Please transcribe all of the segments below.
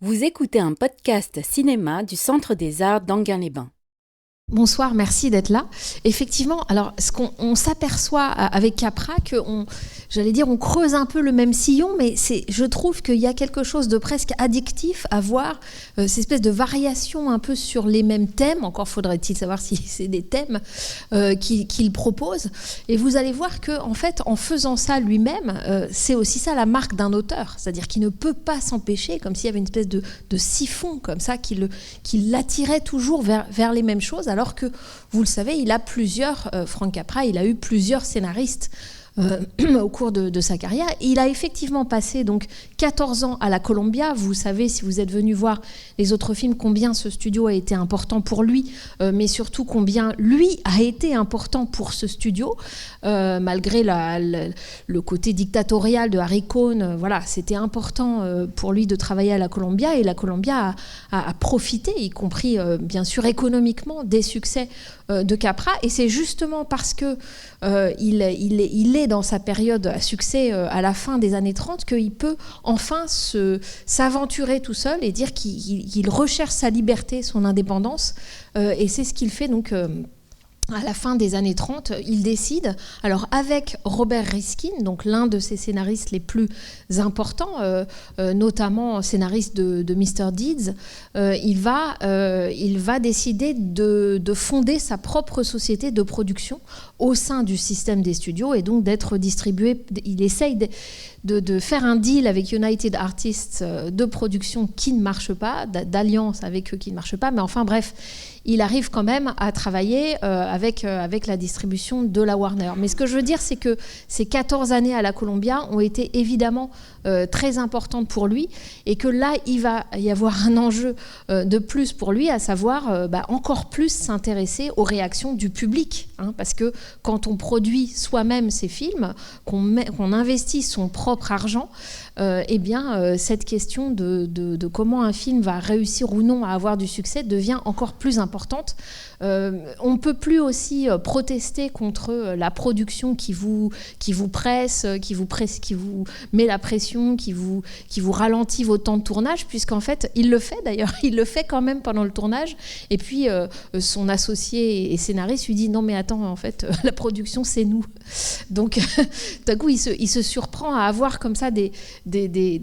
Vous écoutez un podcast cinéma du Centre des Arts d'Enghien-les-Bains. Bonsoir, merci d'être là. Effectivement, alors ce qu'on s'aperçoit avec Capra, on creuse un peu le même sillon, mais je trouve qu'il y a quelque chose de presque addictif à voir ces espèces de variations un peu sur les mêmes thèmes. Encore faudrait-il savoir si c'est des thèmes qu'il propose. Et vous allez voir que, en fait, en faisant ça lui-même, c'est aussi ça la marque d'un auteur, c'est-à-dire qu'il ne peut pas s'empêcher, comme s'il y avait une espèce de siphon comme ça qui l'attirait toujours vers les mêmes choses. Alors que, vous le savez, Frank Capra, il a eu plusieurs scénaristes au cours de sa carrière. Il a effectivement passé donc 14 ans à la Columbia. Vous savez, si vous êtes venu voir les autres films, combien ce studio a été important pour lui, mais surtout combien lui a été important pour ce studio, malgré le côté dictatorial de Harry Cohn. Voilà, c'était important pour lui de travailler à la Columbia, et la Columbia a profité, y compris bien sûr économiquement, des succès de Capra. Et c'est justement parce que il est dans sa période à succès à la fin des années 30 qu'il peut enfin s'aventurer tout seul et dire qu'il recherche sa liberté, son indépendance, et c'est ce qu'il fait donc à la fin des années 30. Il décide, alors avec Robert Riskin, donc l'un de ses scénaristes les plus importants, notamment scénariste de Mr. Deeds, il va décider de fonder sa propre société de production au sein du système des studios, et donc d'être distribué. Il essaye de faire un deal avec United Artists de production qui ne marche pas, d'alliance avec eux qui ne marche pas, mais enfin bref, il arrive quand même à travailler avec la distribution de la Warner. Mais ce que je veux dire, c'est que ces 14 années à la Columbia ont été évidemment très importantes pour lui, et que là, il va y avoir un enjeu de plus pour lui, à savoir encore plus s'intéresser aux réactions du public. Parce que quand on produit soi-même ses films, qu'on investit son propre argent, cette question de comment un film va réussir ou non à avoir du succès devient encore plus importante. On ne peut plus aussi protester contre la production qui vous presse, qui vous met la pression, qui vous ralentit vos temps de tournage, puisqu'en fait, il le fait d'ailleurs, il le fait quand même pendant le tournage. Et puis, son associé et scénariste lui dit « Non mais attends, en fait, la production, c'est nous ». Donc, d'un coup, il se surprend à avoir comme ça des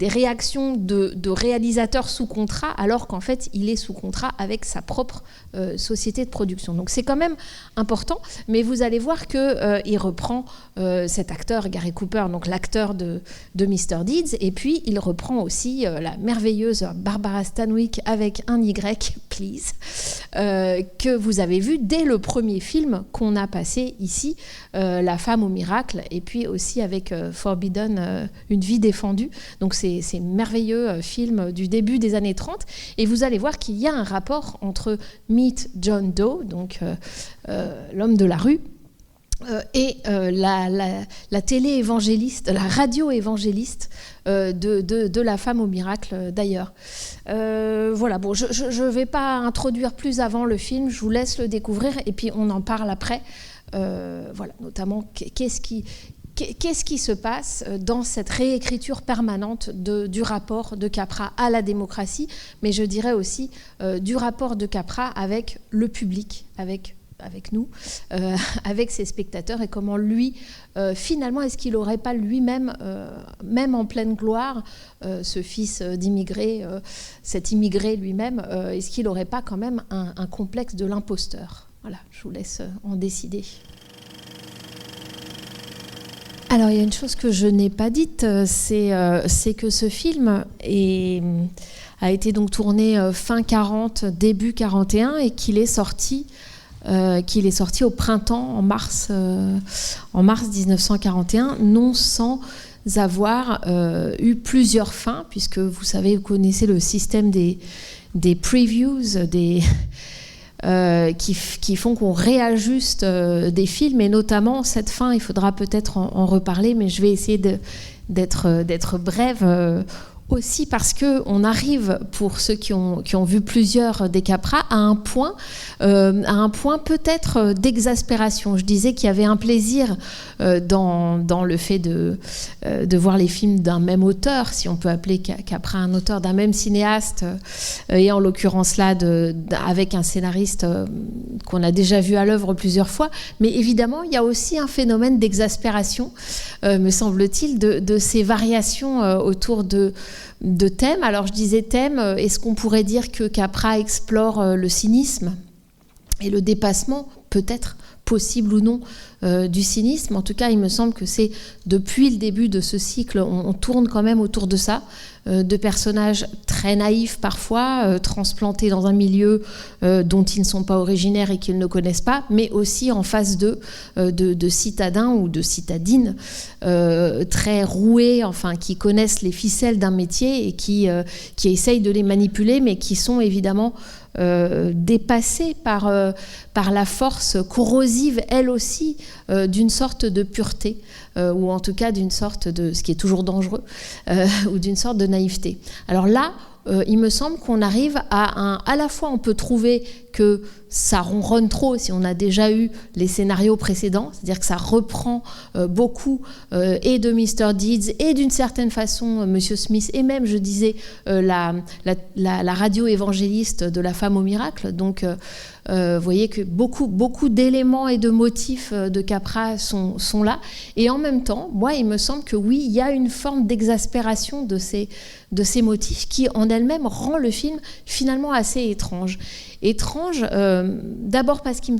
réactions de réalisateurs sous contrat, alors qu'en fait, il est sous contrat avec sa propre société de production. Donc c'est quand même important, mais vous allez voir qu'il reprend cet acteur, Gary Cooper, donc l'acteur de Mr. Deeds, et puis il reprend aussi la merveilleuse Barbara Stanwyck avec un Y, please, que vous avez vu dès le premier film qu'on a passé ici, La femme au miracle, et puis aussi avec Forbidden, Une vie défendue. Donc c'est merveilleux film du début des années 30, et vous allez voir qu'il y a un rapport entre Meet John Doe, donc l'homme de la rue, et la télé-évangéliste, la radio-évangéliste de La femme au miracle d'ailleurs. Voilà, bon, je ne vais pas introduire plus avant le film, je vous laisse le découvrir et puis on en parle après. Voilà, notamment qu'est-ce qui se passe dans cette réécriture permanente du rapport de Capra à la démocratie, mais je dirais aussi du rapport de Capra avec le public, avec nous, avec ses spectateurs, et comment lui, finalement, est-ce qu'il n'aurait pas lui-même, même en pleine gloire, ce fils d'immigré, cet immigré lui-même, est-ce qu'il n'aurait pas quand même un complexe de l'imposteur ? Voilà, je vous laisse en décider. Alors, il y a une chose que je n'ai pas dite, c'est que ce film a été donc tourné fin 40, début 41, et qu'il est sorti au printemps, en mars 1941, non sans avoir eu plusieurs fins, puisque vous connaissez le système des previews, qui font qu'on réajuste des films, et notamment cette fin, il faudra peut-être en reparler, mais je vais essayer d'être brève. aussi parce qu'on arrive, pour ceux qui ont vu plusieurs des Capra, à un point peut-être d'exaspération. Je disais qu'il y avait un plaisir dans le fait de voir les films d'un même auteur, si on peut appeler Capra un auteur, d'un même cinéaste, et en l'occurrence là, avec un scénariste qu'on a déjà vu à l'œuvre plusieurs fois. Mais évidemment, il y a aussi un phénomène d'exaspération, me semble-t-il, de ces variations autour de thèmes. Alors je disais thème, est-ce qu'on pourrait dire que Capra explore le cynisme et le dépassement, peut-être possible ou non, du cynisme? En tout cas, il me semble que c'est depuis le début de ce cycle, on tourne quand même autour de ça, de personnages très naïfs parfois, transplantés dans un milieu dont ils ne sont pas originaires et qu'ils ne connaissent pas, mais aussi en face de citadins ou de citadines très roués, enfin qui connaissent les ficelles d'un métier et qui essayent de les manipuler, mais qui sont évidemment dépassée par la force corrosive, elle aussi, d'une sorte de pureté, ou en tout cas d'une sorte de, ce qui est toujours dangereux, ou d'une sorte de naïveté. Alors là, il me semble qu'on arrive à la fois on peut trouver que ça ronronne trop si on a déjà eu les scénarios précédents, c'est-à-dire que ça reprend beaucoup et de Mr. Deeds et d'une certaine façon Monsieur Smith et même, je disais, la radio évangéliste de la femme au miracle. Donc, vous voyez que beaucoup d'éléments et de motifs de Capra sont là. Et en même temps, moi, il me semble que oui, il y a une forme d'exaspération de ces motifs qui, en elle-même, rend le film finalement assez étrange. Étrange, d'abord parce que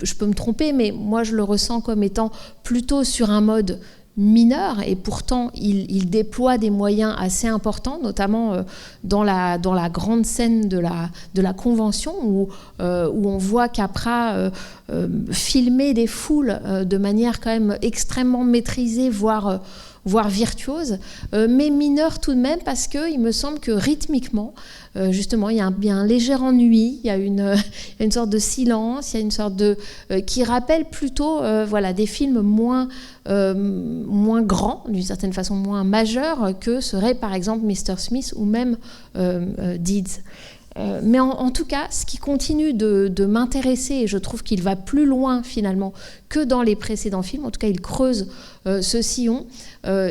je peux me tromper, mais moi je le ressens comme étant plutôt sur un mode mineur, et pourtant il déploie des moyens assez importants, notamment dans la grande scène de la convention où on voit Capra filmer des foules de manière quand même extrêmement maîtrisée, voire virtuose, mais mineur tout de même, parce qu'il me semble que rythmiquement, justement, il y a un léger ennui, il y a une sorte de silence, il y a une sorte de qui rappelle plutôt des films moins grands, d'une certaine façon moins majeurs que serait par exemple Mr. Smith ou même Deeds. Mais en tout cas, ce qui continue de m'intéresser, et je trouve qu'il va plus loin finalement que dans les précédents films, en tout cas il creuse ce sillon,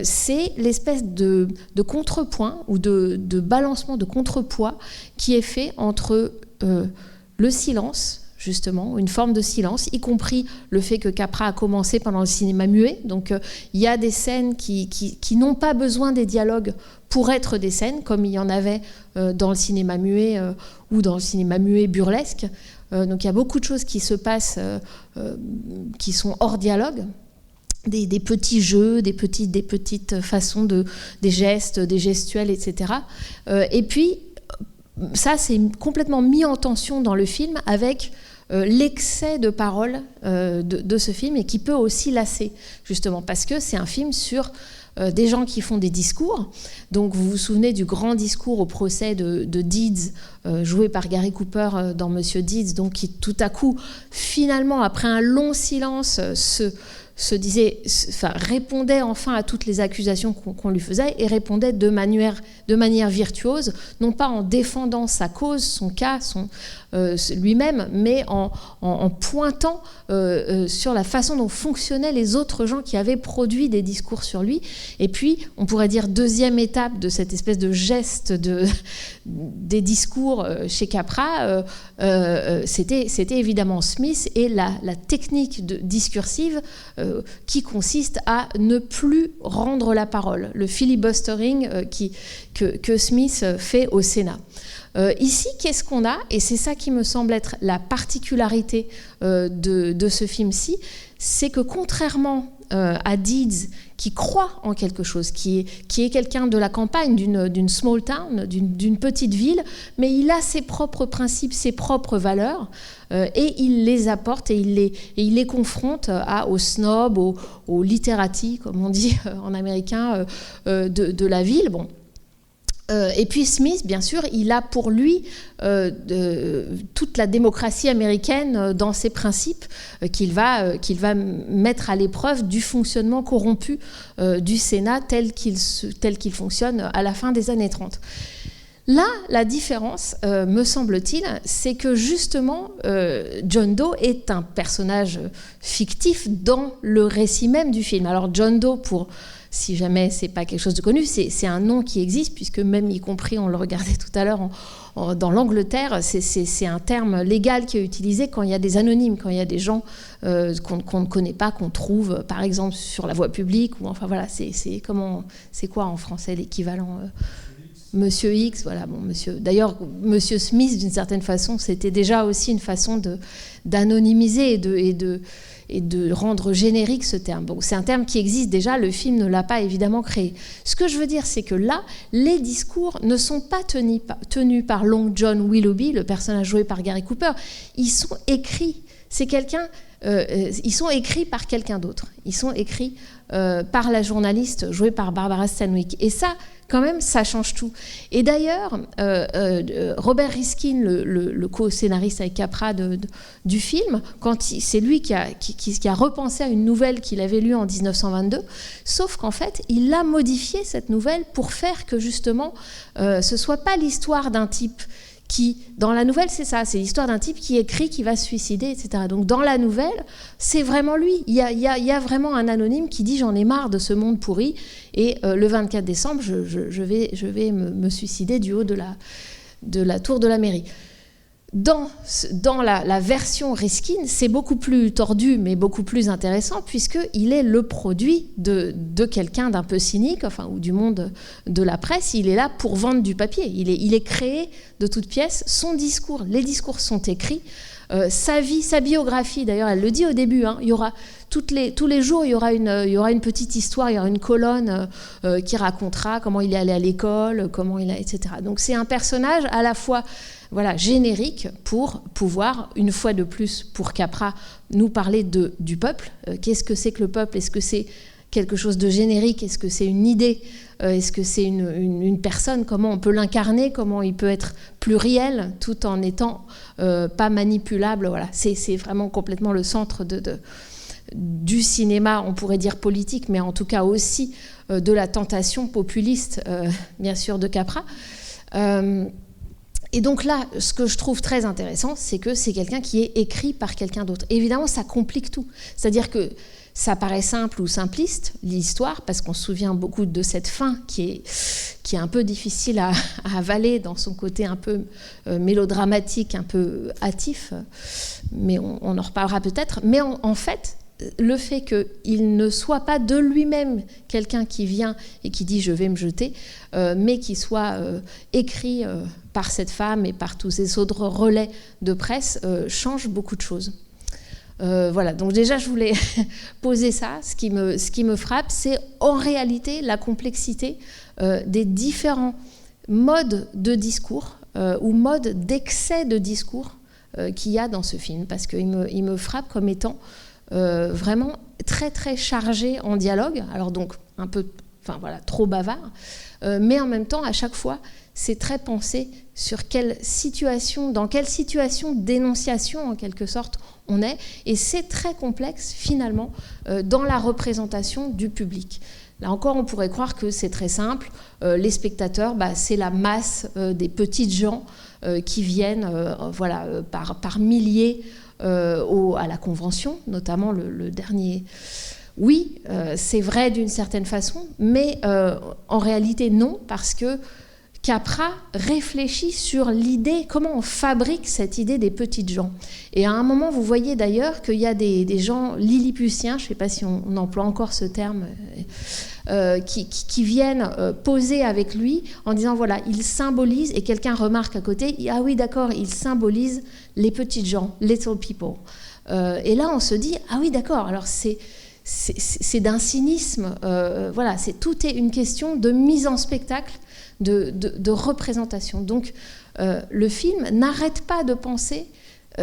c'est l'espèce de contrepoint ou de balancement, de contrepoids qui est fait entre le silence, justement, une forme de silence, y compris le fait que Capra a commencé pendant le cinéma muet. Donc il y a des scènes qui n'ont pas besoin des dialogues pour être des scènes, comme il y en avait dans le cinéma muet ou dans le cinéma muet burlesque. Donc il y a beaucoup de choses qui se passent qui sont hors dialogue. Des petits jeux, des petites façons des gestes, des gestuels, etc. Et puis, ça, c'est complètement mis en tension dans le film avec l'excès de paroles de ce film, et qui peut aussi lasser, justement, parce que c'est un film sur des gens qui font des discours. Donc vous vous souvenez du grand discours au procès de Deeds, joué par Gary Cooper dans Monsieur Deeds, donc qui tout à coup, finalement, après un long silence, répondait enfin à toutes les accusations qu'on lui faisait, et répondait de manière virtuose, non pas en défendant sa cause, son cas, lui-même, mais en pointant sur la façon dont fonctionnaient les autres gens qui avaient produit des discours sur lui. Et puis, on pourrait dire, deuxième étape de cette espèce de geste des discours chez Capra, c'était évidemment Smith et la technique discursive qui consiste à ne plus rendre la parole, le filibustering que Smith fait au Sénat. Ici, qu'est-ce qu'on a? Et c'est ça qui me semble être la particularité de ce film-ci, c'est que contrairement à Deeds, qui croit en quelque chose, qui est quelqu'un de la campagne, d'une small town, d'une petite ville, mais il a ses propres principes, ses propres valeurs, et il les apporte et il les confronte aux snobs, aux literati, comme on dit en américain, de la ville. Bon. Et puis Smith, bien sûr, il a pour lui toute la démocratie américaine dans ses principes qu'il va mettre à l'épreuve du fonctionnement corrompu du Sénat tel qu'il fonctionne à la fin des années 30. Là, la différence, me semble-t-il, c'est que justement, John Doe est un personnage fictif dans le récit même du film. Alors John Doe, si jamais c'est pas quelque chose de connu, c'est un nom qui existe, puisque même, y compris, on le regardait tout à l'heure, dans l'Angleterre, c'est un terme légal qui est utilisé quand il y a des anonymes, quand il y a des gens qu'on ne connaît pas, qu'on trouve, par exemple, sur la voie publique, ou enfin voilà, c'est quoi en français l'équivalent Monsieur X, voilà, bon, D'ailleurs, Monsieur Smith, d'une certaine façon, c'était déjà aussi une façon d'anonymiser et de rendre générique ce terme. Bon, c'est un terme qui existe déjà, le film ne l'a pas évidemment créé. Ce que je veux dire, c'est que là, les discours ne sont pas tenus par Long John Willoughby, le personnage joué par Gary Cooper. Ils sont écrits. Ils sont écrits par quelqu'un d'autre. Ils sont écrits par la journaliste jouée par Barbara Stanwyck. Et ça, quand même, ça change tout. Et d'ailleurs, Robert Riskin, le co-scénariste avec Capra du film, c'est lui qui a repensé à une nouvelle qu'il avait lue en 1922, sauf qu'en fait, il a modifié cette nouvelle pour faire que justement, ce soit pas l'histoire d'un type qui, dans la nouvelle, c'est ça, c'est l'histoire d'un type qui écrit, qui va se suicider, etc. Donc dans la nouvelle, c'est vraiment lui. Il y a vraiment un anonyme qui dit « j'en ai marre de ce monde pourri » et le 24 décembre, je vais me suicider du haut de la tour de la mairie. Dans la version Riskin, c'est beaucoup plus tordu, mais beaucoup plus intéressant, puisqu'il est le produit de quelqu'un d'un peu cynique, enfin, ou du monde de la presse. Il est là pour vendre du papier. Il est créé de toutes pièces. Son discours, les discours sont écrits. Sa vie, sa biographie, d'ailleurs, elle le dit au début, hein, il y aura tous les jours, il y aura une petite histoire, il y aura une colonne qui racontera comment il est allé à l'école, etc. Donc c'est un personnage à la fois générique pour pouvoir, une fois de plus, pour Capra, nous parler du peuple. Qu'est-ce que c'est que le peuple ? Est-ce que c'est quelque chose de générique ? Est-ce que c'est une idée ? Est-ce que c'est une personne ? Comment on peut l'incarner ? Comment il peut être pluriel tout en étant pas manipulable ? Voilà, c'est vraiment complètement le centre du cinéma, on pourrait dire politique, mais en tout cas aussi de la tentation populiste, bien sûr, de Capra. Et donc là, ce que je trouve très intéressant, c'est que c'est quelqu'un qui est écrit par quelqu'un d'autre. Évidemment, ça complique tout. C'est-à-dire que ça paraît simple ou simpliste, l'histoire, parce qu'on se souvient beaucoup de cette fin qui est un peu difficile à avaler dans son côté un peu mélodramatique, un peu hâtif, mais on en reparlera peut-être. Mais en fait, le fait qu'il ne soit pas de lui-même quelqu'un qui vient et qui dit « je vais me jeter », mais qu'il soit écrit par cette femme et par tous ces autres relais de presse, change beaucoup de choses. Voilà, donc déjà je voulais poser ça. Ce qui me frappe, c'est en réalité la complexité des différents modes de discours ou modes d'excès de discours qu'il y a dans ce film, parce qu'il me frappe comme étant vraiment très très chargé en dialogue, alors donc un peu, trop bavard, mais en même temps à chaque fois c'est très pensé sur dans quelle situation d'énonciation en quelque sorte on est, et c'est très complexe finalement dans la représentation du public. Là encore, on pourrait croire que c'est très simple. Les spectateurs, c'est la masse des petites gens qui viennent par milliers à la convention, notamment le dernier. Oui, c'est vrai d'une certaine façon, mais en réalité non, parce que Capra réfléchit sur l'idée, comment on fabrique cette idée des petites gens. Et à un moment, vous voyez d'ailleurs qu'il y a des gens lilliputiens, je ne sais pas si on emploie encore ce terme, qui viennent poser avec lui en disant, voilà, il symbolise, et quelqu'un remarque à côté, ah oui, d'accord, il symbolise les petites gens, little people. Et là, on se dit, ah oui, d'accord, alors c'est d'un cynisme, tout est une question de mise en spectacle, de représentation. Donc, le film n'arrête pas de penser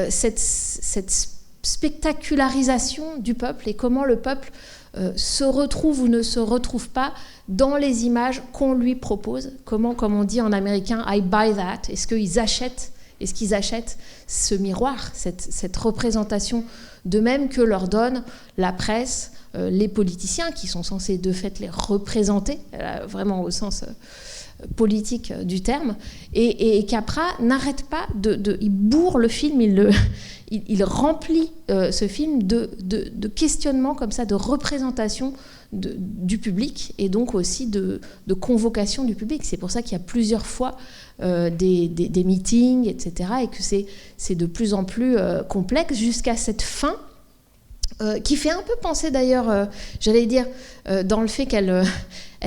cette spectacularisation du peuple et comment le peuple se retrouve ou ne se retrouve pas dans les images qu'on lui propose. Comment, comme on dit en américain, I buy that. Est-ce qu'ils achètent ce miroir, cette représentation de même que leur donne la presse, les politiciens qui sont censés de fait les représenter, vraiment au sens politique du terme, et Capra n'arrête pas il bourre le film, il remplit ce film de questionnements comme ça, de représentation du public et donc aussi de convocation du public. C'est pour ça qu'il y a plusieurs fois des meetings, etc. et que c'est de plus en plus complexe jusqu'à cette fin qui fait un peu penser d'ailleurs, j'allais dire, dans le fait qu'elle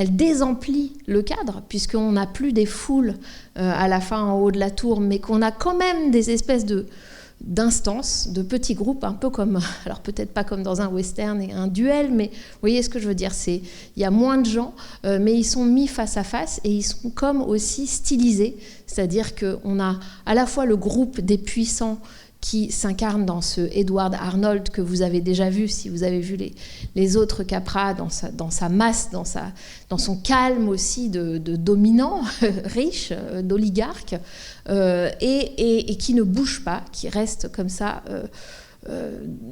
désemplit le cadre, puisqu'on n'a plus des foules à la fin en haut de la tour, mais qu'on a quand même des espèces d'instances, de petits groupes, un peu comme, alors peut-être pas comme dans un western et un duel, mais vous voyez ce que je veux dire, il y a moins de gens, mais ils sont mis face à face et ils sont comme aussi stylisés, c'est-à-dire qu'on a à la fois le groupe des puissants qui s'incarne dans ce Edward Arnold que vous avez déjà vu, si vous avez vu les autres Capra, dans sa masse, dans son calme aussi de dominant, riche, d'oligarque, et qui ne bouge pas, qui reste comme ça.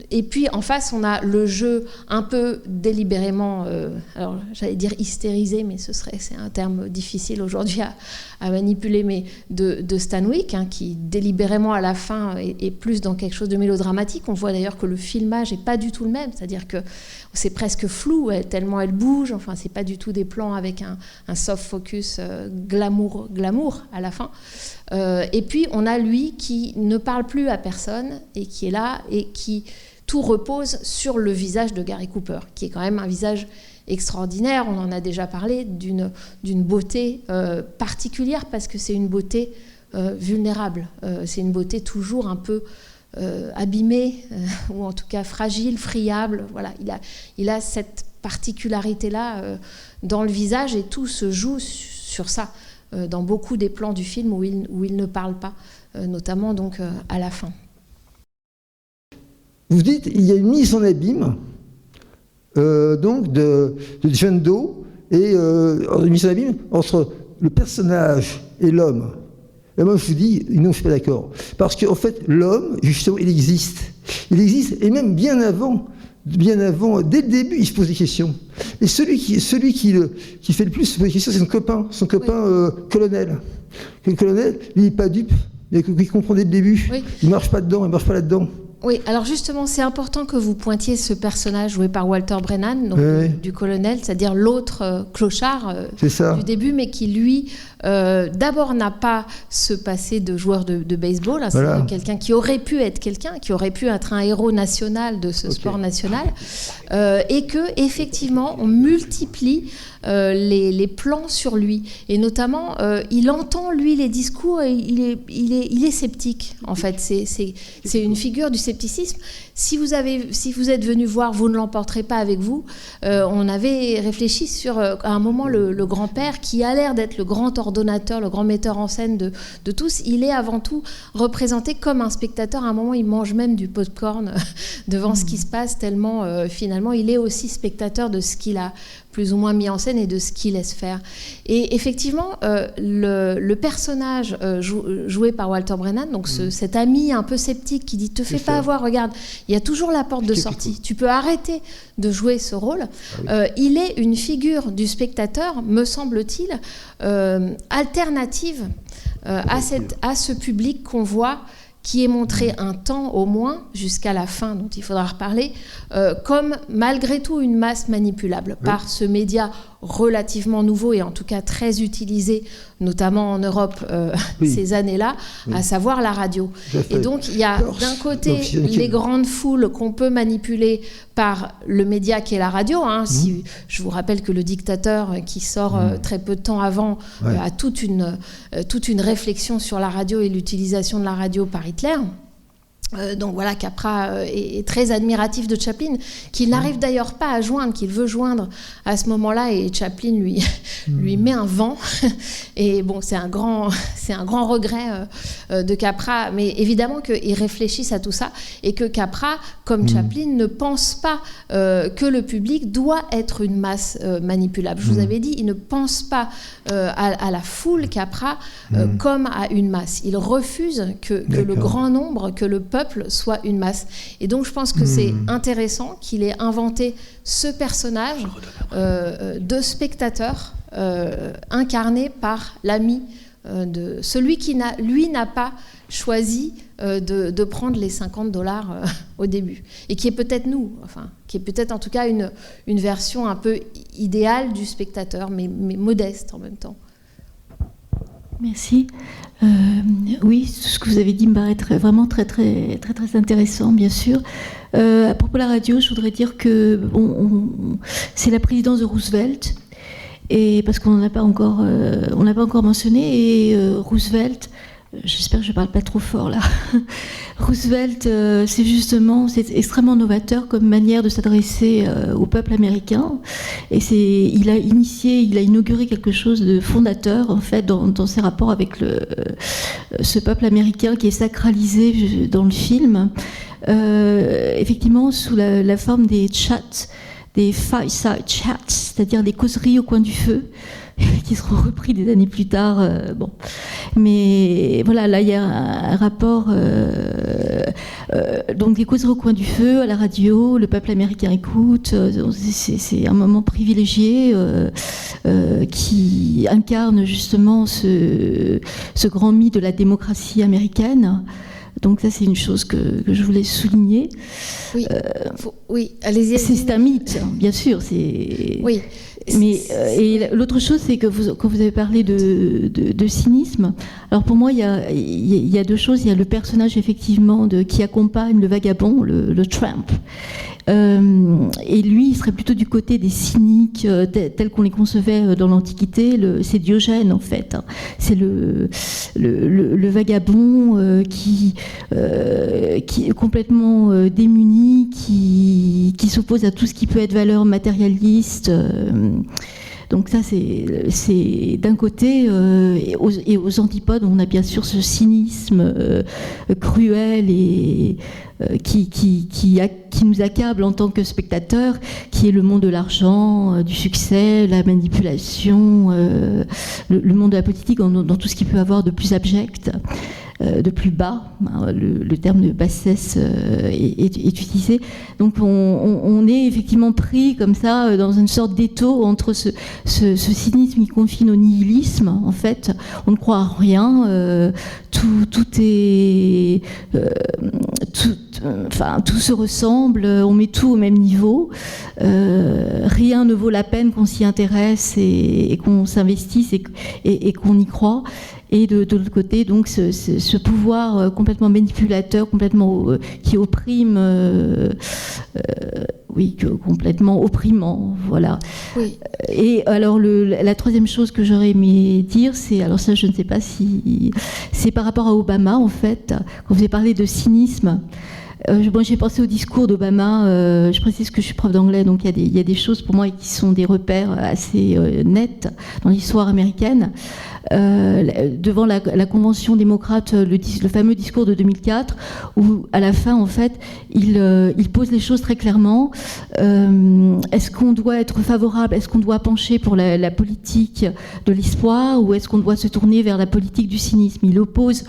Et puis en face, on a le jeu un peu délibérément, alors j'allais dire hystérisé, mais c'est un terme difficile aujourd'hui à manipuler, mais de Stanwyck, qui délibérément à la fin est plus dans quelque chose de mélodramatique. On voit d'ailleurs que le filmage n'est pas du tout le même, c'est-à-dire que c'est presque flou, tellement elle bouge, enfin c'est pas du tout des plans avec un soft focus glamour à la fin. Et puis on a lui qui ne parle plus à personne et qui est là et qui tout repose sur le visage de Gary Cooper, qui est quand même un visage extraordinaire. On en a déjà parlé, d'une beauté particulière, parce que c'est une beauté vulnérable, c'est une beauté toujours un peu abîmée, ou en tout cas fragile, friable. Voilà, il a cette particularité-là dans le visage, et tout se joue sur ça, dans beaucoup des plans du film où il ne parle pas, notamment donc à la fin. Vous dites, il y a une mise en abîme donc de John Doe, et une mise en abîme entre le personnage et l'homme. Et moi, je vous dis, non, je ne suis pas d'accord. Parce qu'en fait, l'homme, justement, il existe. Il existe, et même bien avant, dès le début, il se pose des questions. Et celui qui fait le plus se pose des questions, c'est son copain oui. Colonel. Le colonel, il n'est pas dupe, il comprend dès le début. Oui. Il ne marche pas dedans, il ne marche pas là-dedans. Oui, alors justement, c'est important que vous pointiez ce personnage joué par Walter Brennan, donc du colonel, c'est-à-dire l'autre clochard du début, mais qui, lui, d'abord n'a pas ce passé de joueur de baseball, c'est quelqu'un qui aurait pu être un héros national de ce sport national, et que effectivement, on multiplie les plans sur lui, et notamment, il entend, lui, les discours, et il est sceptique, en fait. C'est une figure du scepticisme. Si vous êtes venu voir, vous ne l'emporterez pas avec vous. On avait réfléchi sur, à un moment, le grand-père, qui a l'air d'être le grand ordonnateur, le grand metteur en scène de tous. Il est avant tout représenté comme un spectateur. À un moment, il mange même du popcorn devant ce qui se passe, tellement, finalement, il est aussi spectateur de ce qu'il a plus ou moins mis en scène et de ce qu'il laisse faire. Et effectivement, le personnage joué par Walter Brennan, donc cet ami un peu sceptique qui dit « te fais pas avoir, regarde, il y a toujours la porte de sortie, tu peux arrêter de jouer ce rôle ». Il est une figure du spectateur, me semble-t-il, alternative à ce public qu'on voit, qui est montré un temps au moins, jusqu'à la fin, dont il faudra reparler, comme malgré tout une masse manipulable par ce média relativement nouveau et en tout cas très utilisé, notamment en Europe ces années-là, à savoir la radio. Et donc il y a d'un côté les grandes foules qu'on peut manipuler par le média qui est la radio. Si, je vous rappelle que Le Dictateur, qui sort très peu de temps avant, a toute une réflexion sur la radio et l'utilisation de la radio par Hitler. Donc voilà, Capra est très admiratif de Chaplin, qu'il n'arrive d'ailleurs pas à joindre, qu'il veut joindre à ce moment-là, et Chaplin lui met un vent. Et bon, c'est un grand regret de Capra, mais évidemment qu'ils réfléchissent à tout ça, et que Capra, comme Chaplin, ne pense pas que le public doit être une masse manipulable. Je vous avais dit, il ne pense pas à la foule, Capra, comme à une masse. Il refuse que le grand nombre, que le peuple soit une masse. Et donc je pense que c'est intéressant qu'il ait inventé ce personnage de spectateur incarné par l'ami de celui qui n'a pas choisi de prendre les $50 au début, et qui est peut-être nous, enfin qui est peut-être en tout cas une version un peu idéale du spectateur, mais modeste en même temps. Merci. Oui, tout ce que vous avez dit me paraît vraiment très intéressant, bien sûr. À propos de la radio, je voudrais dire que c'est la présidence de Roosevelt, et parce qu'on n'a pas encore mentionné, et Roosevelt, j'espère que je ne parle pas trop fort là. Roosevelt, c'est extrêmement novateur comme manière de s'adresser au peuple américain. Et il a inauguré quelque chose de fondateur en fait dans ses rapports avec ce peuple américain qui est sacralisé dans le film. Effectivement, sous la forme des chats, des fireside chats, c'est-à-dire des causeries au coin du feu, qui seront repris des années plus tard. Mais voilà, là il y a un rapport, donc des causeries au coin du feu, à la radio, le peuple américain écoute, c'est un moment privilégié qui incarne justement ce grand mythe de la démocratie américaine. Donc ça, c'est une chose que je voulais souligner. Oui, oui, allez-y. C'est un mythe, bien sûr. Oui. Mais et l'autre chose, c'est que quand vous avez parlé de cynisme, alors pour moi, il y a deux choses. Il y a le personnage effectivement qui accompagne le vagabond, le tramp. Et lui, il serait plutôt du côté des cyniques tels qu'on les concevait dans l'Antiquité. C'est Diogène en fait. C'est le vagabond qui est complètement démuni, qui s'oppose à tout ce qui peut être valeur matérialiste. Donc ça, c'est d'un côté, et aux antipodes, on a bien sûr ce cynisme cruel et qui nous accable en tant que spectateurs, qui est le monde de l'argent, du succès, la manipulation, le monde de la politique dans tout ce qu'il peut avoir de plus abject, de plus bas. Le terme de bassesse est utilisé. Donc on est effectivement pris comme ça dans une sorte d'étau entre ce cynisme qui confine au nihilisme. En fait, on ne croit à rien, tout est... tout se ressemble, on met tout au même niveau, rien ne vaut la peine qu'on s'y intéresse et qu'on s'investisse et qu'on y croit. Et de l'autre côté, donc, ce pouvoir complètement manipulateur, complètement qui opprime, complètement opprimant, voilà. Oui. Et alors la troisième chose que j'aurais aimé dire, c'est, alors ça je ne sais pas si c'est par rapport à Obama en fait, quand vous avez parlé de cynisme. J'ai pensé au discours d'Obama. Je précise que je suis prof d'anglais, donc il y a des choses pour moi qui sont des repères assez nets dans l'histoire américaine. Devant la convention démocrate, le fameux discours de 2004, où à la fin, en fait, il pose les choses très clairement. Est-ce qu'on doit être favorable, est-ce qu'on doit pencher pour la politique de l'espoir, ou est-ce qu'on doit se tourner vers la politique du cynisme? Il oppose.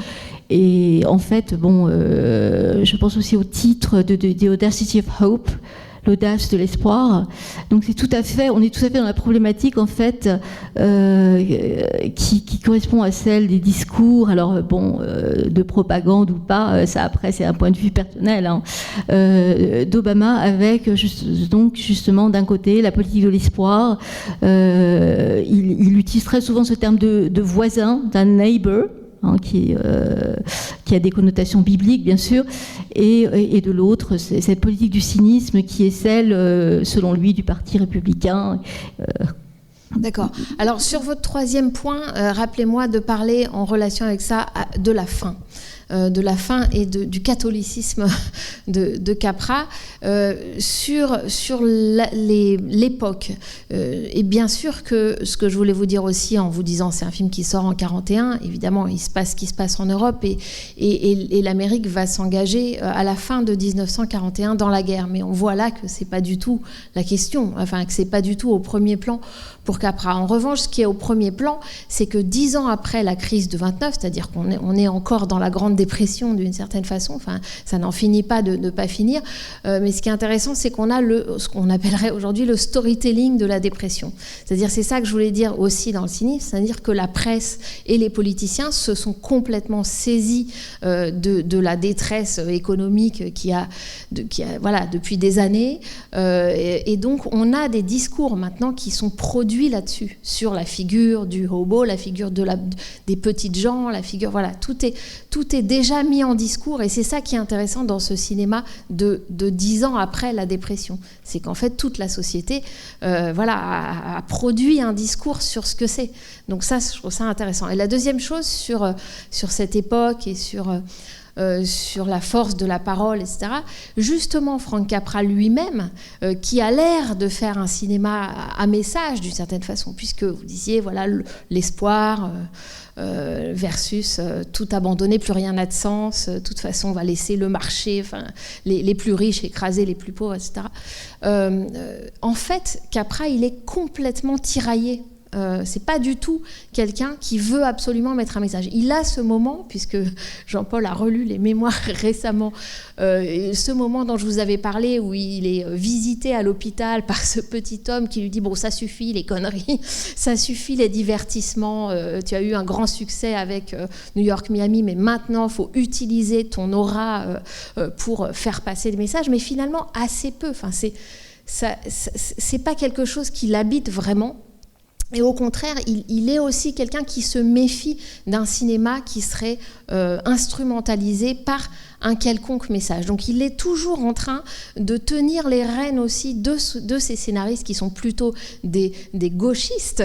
Et en fait, je pense aussi au titre de The Audacity of Hope, l'audace de l'espoir. Donc on est tout à fait dans la problématique en fait qui correspond à celle des discours. Alors de propagande ou pas, ça après c'est un point de vue personnel d'Obama, avec justement d'un côté la politique de l'espoir. Il utilise très souvent ce terme de voisin, d'un neighbor. Qui a des connotations bibliques, bien sûr, et de l'autre, c'est cette politique du cynisme qui est celle, selon lui, du Parti républicain. D'accord. Alors sur votre troisième point, rappelez-moi de parler en relation avec ça de la fin. De la fin et du catholicisme de Capra sur l'époque. Et bien sûr que ce que je voulais vous dire aussi en vous disant c'est un film qui sort en 41, évidemment il se passe ce qui se passe en Europe et l'Amérique va s'engager à la fin de 1941 dans la guerre. Mais on voit là que c'est pas du tout la question, enfin que c'est pas du tout au premier plan pour Capra. En revanche, ce qui est au premier plan, c'est que 10 ans après la crise de 29, c'est-à-dire qu'on est encore dans la Grande Dépression d'une certaine façon, enfin, ça n'en finit pas de ne pas finir, mais ce qui est intéressant, c'est qu'on a ce qu'on appellerait aujourd'hui le storytelling de la dépression. C'est-à-dire, c'est ça que je voulais dire aussi dans le cynisme, c'est-à-dire que la presse et les politiciens se sont complètement saisis de la détresse économique qui a voilà, depuis des années, et donc on a des discours maintenant qui sont produits là-dessus, sur la figure du hobo, la figure des petites gens, la figure, voilà, tout est déjà mis en discours, et c'est ça qui est intéressant dans ce cinéma de 10 ans après la dépression, c'est qu'en fait toute la société voilà, a produit un discours sur ce que c'est. Donc ça, je trouve ça intéressant. Et la deuxième chose sur cette époque et sur la force de la parole, etc. Justement, Frank Capra lui-même, qui a l'air de faire un cinéma à message d'une certaine façon, puisque vous disiez, voilà, l'espoir versus tout abandonner, plus rien n'a de sens, de toute façon on va laisser le marché, enfin, les plus riches écraser les plus pauvres, etc. En fait, Capra, il est complètement tiraillé. C'est pas du tout quelqu'un qui veut absolument mettre un message. Il a ce moment, puisque Jean-Paul a relu les mémoires récemment, ce moment dont je vous avais parlé où il est visité à l'hôpital par ce petit homme qui lui dit bon, ça suffit les conneries, ça suffit les divertissements, tu as eu un grand succès avec New York, Miami, mais maintenant il faut utiliser ton aura pour faire passer le message, mais finalement assez peu. Enfin, c'est pas quelque chose qui l'habite vraiment. Et au contraire, il est aussi quelqu'un qui se méfie d'un cinéma qui serait instrumentalisé par un quelconque message. Donc il est toujours en train de tenir les rênes aussi de ces scénaristes qui sont plutôt des gauchistes,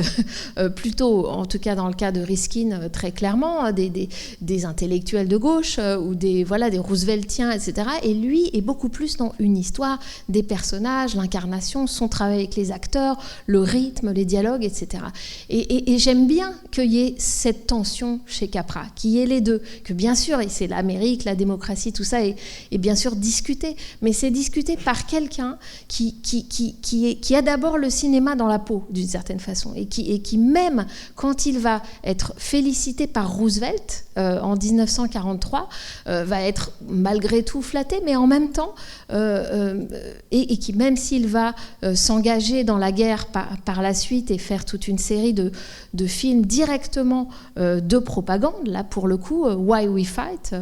plutôt, en tout cas dans le cas de Riskin, très clairement, des intellectuels de gauche ou des Rooseveltiens, etc. Et lui est beaucoup plus dans une histoire, des personnages, l'incarnation, son travail avec les acteurs, le rythme, les dialogues, etc. Et j'aime bien qu'il y ait cette tension chez Capra, qu'il y ait les deux, que bien sûr, et c'est l'Amérique, la démocratie, tout ça est bien sûr discuté, mais c'est discuté par quelqu'un qui a d'abord le cinéma dans la peau, d'une certaine façon, et qui même quand il va être félicité par Roosevelt en 1943, va être malgré tout flatté, mais en même temps, et qui même s'il va s'engager dans la guerre par la suite et faire toute une série de films directement de propagande, là pour le coup, Why We Fight,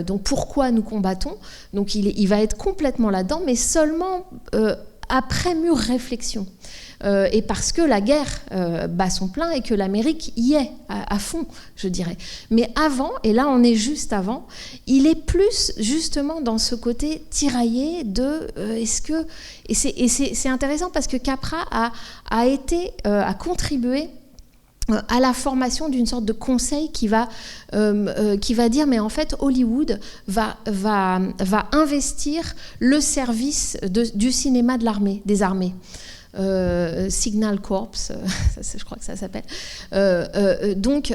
donc pourquoi nous combattons, donc il va être complètement là-dedans, mais seulement après mûre réflexion. Et parce que la guerre bat son plein et que l'Amérique y est à fond, je dirais. Mais avant, et là on est juste avant, il est plus justement dans ce côté tiraillé de est-ce que... Et c'est intéressant parce que Capra a contribué à la formation d'une sorte de conseil qui va dire mais en fait Hollywood va investir le service du cinéma de l'armée, des armées. Signal Corps, je crois que ça s'appelle. Donc,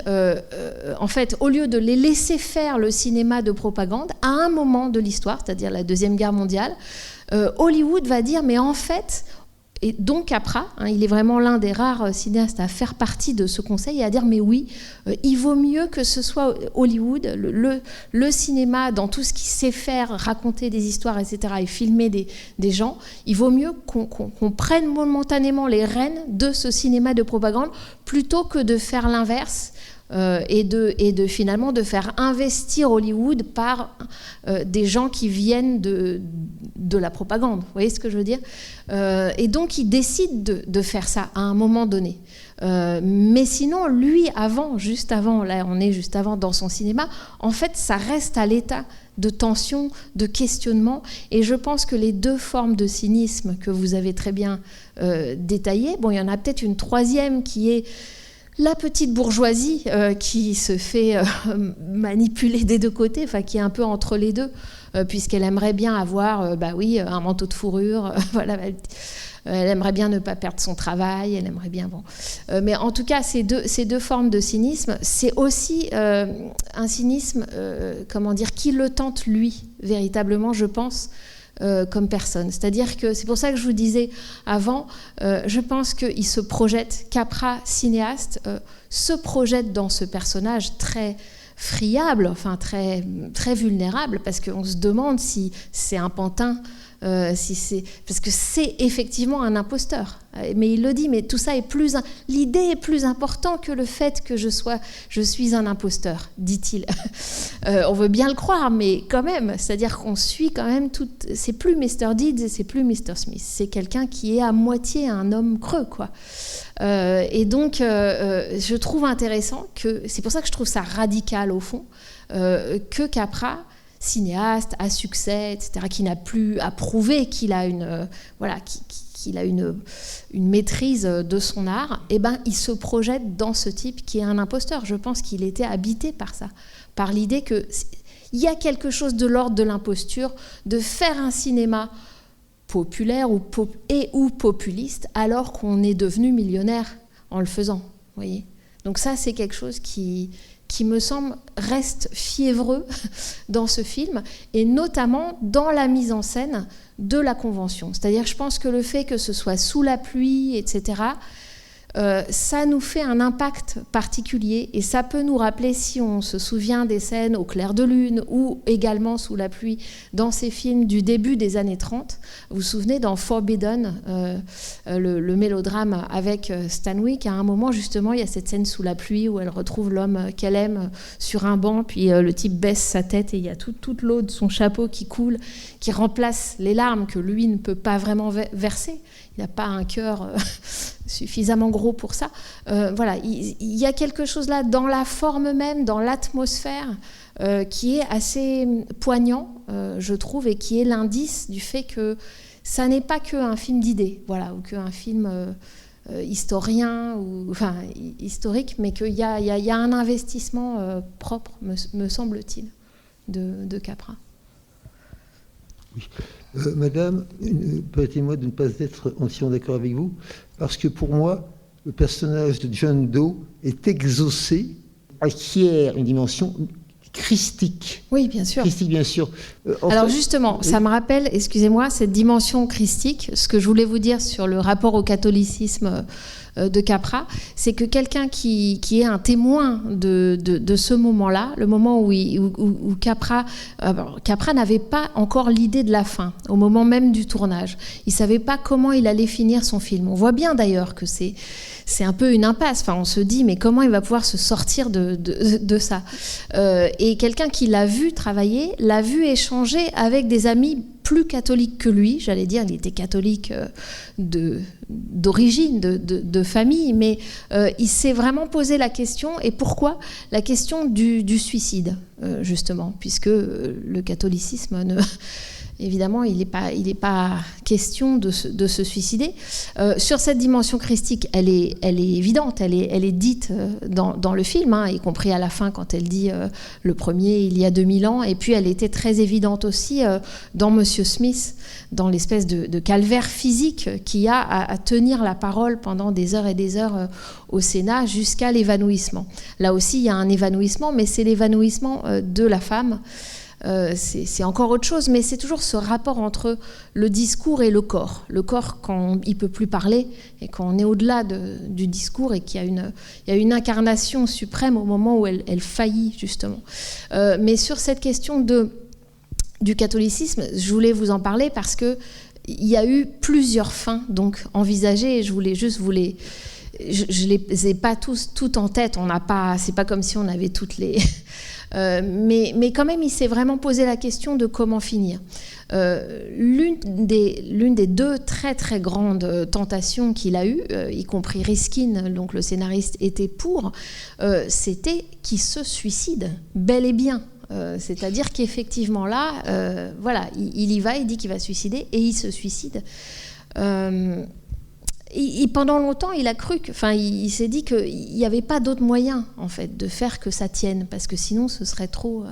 en fait, au lieu de les laisser faire le cinéma de propagande, à un moment de l'histoire, c'est-à-dire la Deuxième Guerre mondiale, Hollywood va dire, mais en fait... Et donc Capra, il est vraiment l'un des rares cinéastes à faire partie de ce conseil et à dire mais oui, il vaut mieux que ce soit Hollywood, le cinéma dans tout ce qu'il sait faire, raconter des histoires, etc. et filmer des gens, il vaut mieux qu'on prenne momentanément les rênes de ce cinéma de propagande plutôt que de faire l'inverse. Et de finalement de faire investir Hollywood par des gens qui viennent de la propagande. Vous voyez ce que je veux dire ? Et donc, il décide de faire ça à un moment donné. Mais sinon, lui, juste avant, là on est juste avant dans son cinéma, en fait ça reste à l'état de tension, de questionnement, et je pense que les deux formes de cynisme que vous avez très bien détaillées, bon, il y en a peut-être une troisième qui est la petite bourgeoisie qui se fait manipuler des deux côtés, enfin qui est un peu entre les deux, puisqu'elle aimerait bien avoir, un manteau de fourrure, voilà. Elle aimerait bien ne pas perdre son travail, elle aimerait bien... Bon. Mais en tout cas, ces deux formes de cynisme, c'est aussi un cynisme, qui le tente lui, véritablement, je pense, comme personne. C'est-à-dire que c'est pour ça que je vous disais avant, je pense qu'il se projette, Capra, cinéaste, se projette dans ce personnage très friable, enfin très, très vulnérable, parce qu'on se demande si c'est un pantin, parce que c'est effectivement un imposteur. Mais il le dit, mais tout ça l'idée est plus importante que le fait que je suis un imposteur, dit-il. On veut bien le croire, mais quand même, c'est-à-dire qu'on suit quand même c'est plus Mr. Deeds et c'est plus Mr. Smith. C'est quelqu'un qui est à moitié un homme creux, quoi. Et donc, je trouve intéressant c'est pour ça que je trouve ça radical au fond, que Capra, cinéaste à succès, etc., qui n'a plus à prouver qu'il a qu'il a une maîtrise de son art, il se projette dans ce type qui est un imposteur. Je pense qu'il était habité par ça, par l'idée qu'il y a quelque chose de l'ordre de l'imposture, de faire un cinéma populaire ou populiste alors qu'on est devenu millionnaire en le faisant. Vous voyez ? Donc ça, c'est quelque chose qui me semble reste fiévreux dans ce film, et notamment dans la mise en scène de la convention. C'est-à-dire, je pense que le fait que ce soit sous la pluie, etc., ça nous fait un impact particulier, et ça peut nous rappeler, si on se souvient des scènes au clair de lune ou également sous la pluie dans ces films du début des années 30. Vous vous souvenez dans Forbidden, le mélodrame avec Stanwyck, à un moment justement il y a cette scène sous la pluie où elle retrouve l'homme qu'elle aime sur un banc, puis le type baisse sa tête et il y a toute l'eau de son chapeau qui coule, qui remplace les larmes que lui ne peut pas vraiment verser. Il n'a pas un cœur suffisamment gros pour ça. Voilà, il y a quelque chose là dans la forme même, dans l'atmosphère, qui est assez poignant, je trouve, et qui est l'indice du fait que ça n'est pas qu'un film d'idées, voilà, ou qu'un film historien, historique, mais qu'il y a un investissement propre, me semble-t-il, de Capra. Oui. Madame, permettez-moi de ne pas être entièrement d'accord avec vous, parce que pour moi, le personnage de John Doe est exaucé, acquiert une dimension christique. Oui, bien sûr. Christique, bien sûr. Alors justement, ça me rappelle, excusez-moi, cette dimension christique, ce que je voulais vous dire sur le rapport au catholicisme de Capra, c'est que quelqu'un qui est un témoin de ce moment-là, le moment où Capra n'avait pas encore l'idée de la fin, au moment même du tournage. Il ne savait pas comment il allait finir son film. On voit bien d'ailleurs que c'est un peu une impasse. Enfin, on se dit, mais comment il va pouvoir se sortir de ça ? Et quelqu'un qui l'a vu travailler, l'a vu échanger avec des amis plus catholique que lui, j'allais dire, il était catholique d'origine, de famille, mais il s'est vraiment posé la question, et pourquoi ? La question du suicide, justement, puisque le catholicisme, évidemment, il n'est pas question de se suicider. Sur cette dimension christique, elle est évidente, elle est dite dans le film, hein, y compris à la fin quand elle dit le premier il y a 2000 ans, et puis elle était très évidente aussi dans Monsieur Smith, dans l'espèce de calvaire physique qu'il y a à tenir la parole pendant des heures et des heures au Sénat jusqu'à l'évanouissement. Là aussi, il y a un évanouissement, mais c'est l'évanouissement de la femme. C'est encore autre chose, mais c'est toujours ce rapport entre le discours et le corps. Le corps quand il ne peut plus parler et quand on est au-delà du discours et qu'il y a une incarnation suprême au moment où elle faillit, justement. Mais sur cette question du catholicisme, je voulais vous en parler parce qu'il y a eu plusieurs fins donc, envisagées, et je voulais juste vous les je les ai pas toutes en tête. C'est pas comme si on avait toutes les. Mais quand même, il s'est vraiment posé la question de comment finir. L'une des deux très très grandes tentations qu'il a eues, y compris Riskin, donc le scénariste, était pour, c'était qu'il se suicide, bel et bien. C'est-à-dire qu'effectivement là, voilà, il y va, il dit qu'il va se suicider et il se suicide. Pendant longtemps, il a cru il s'est dit qu'il n'y avait pas d'autre moyen en fait de faire que ça tienne, parce que sinon ce serait trop.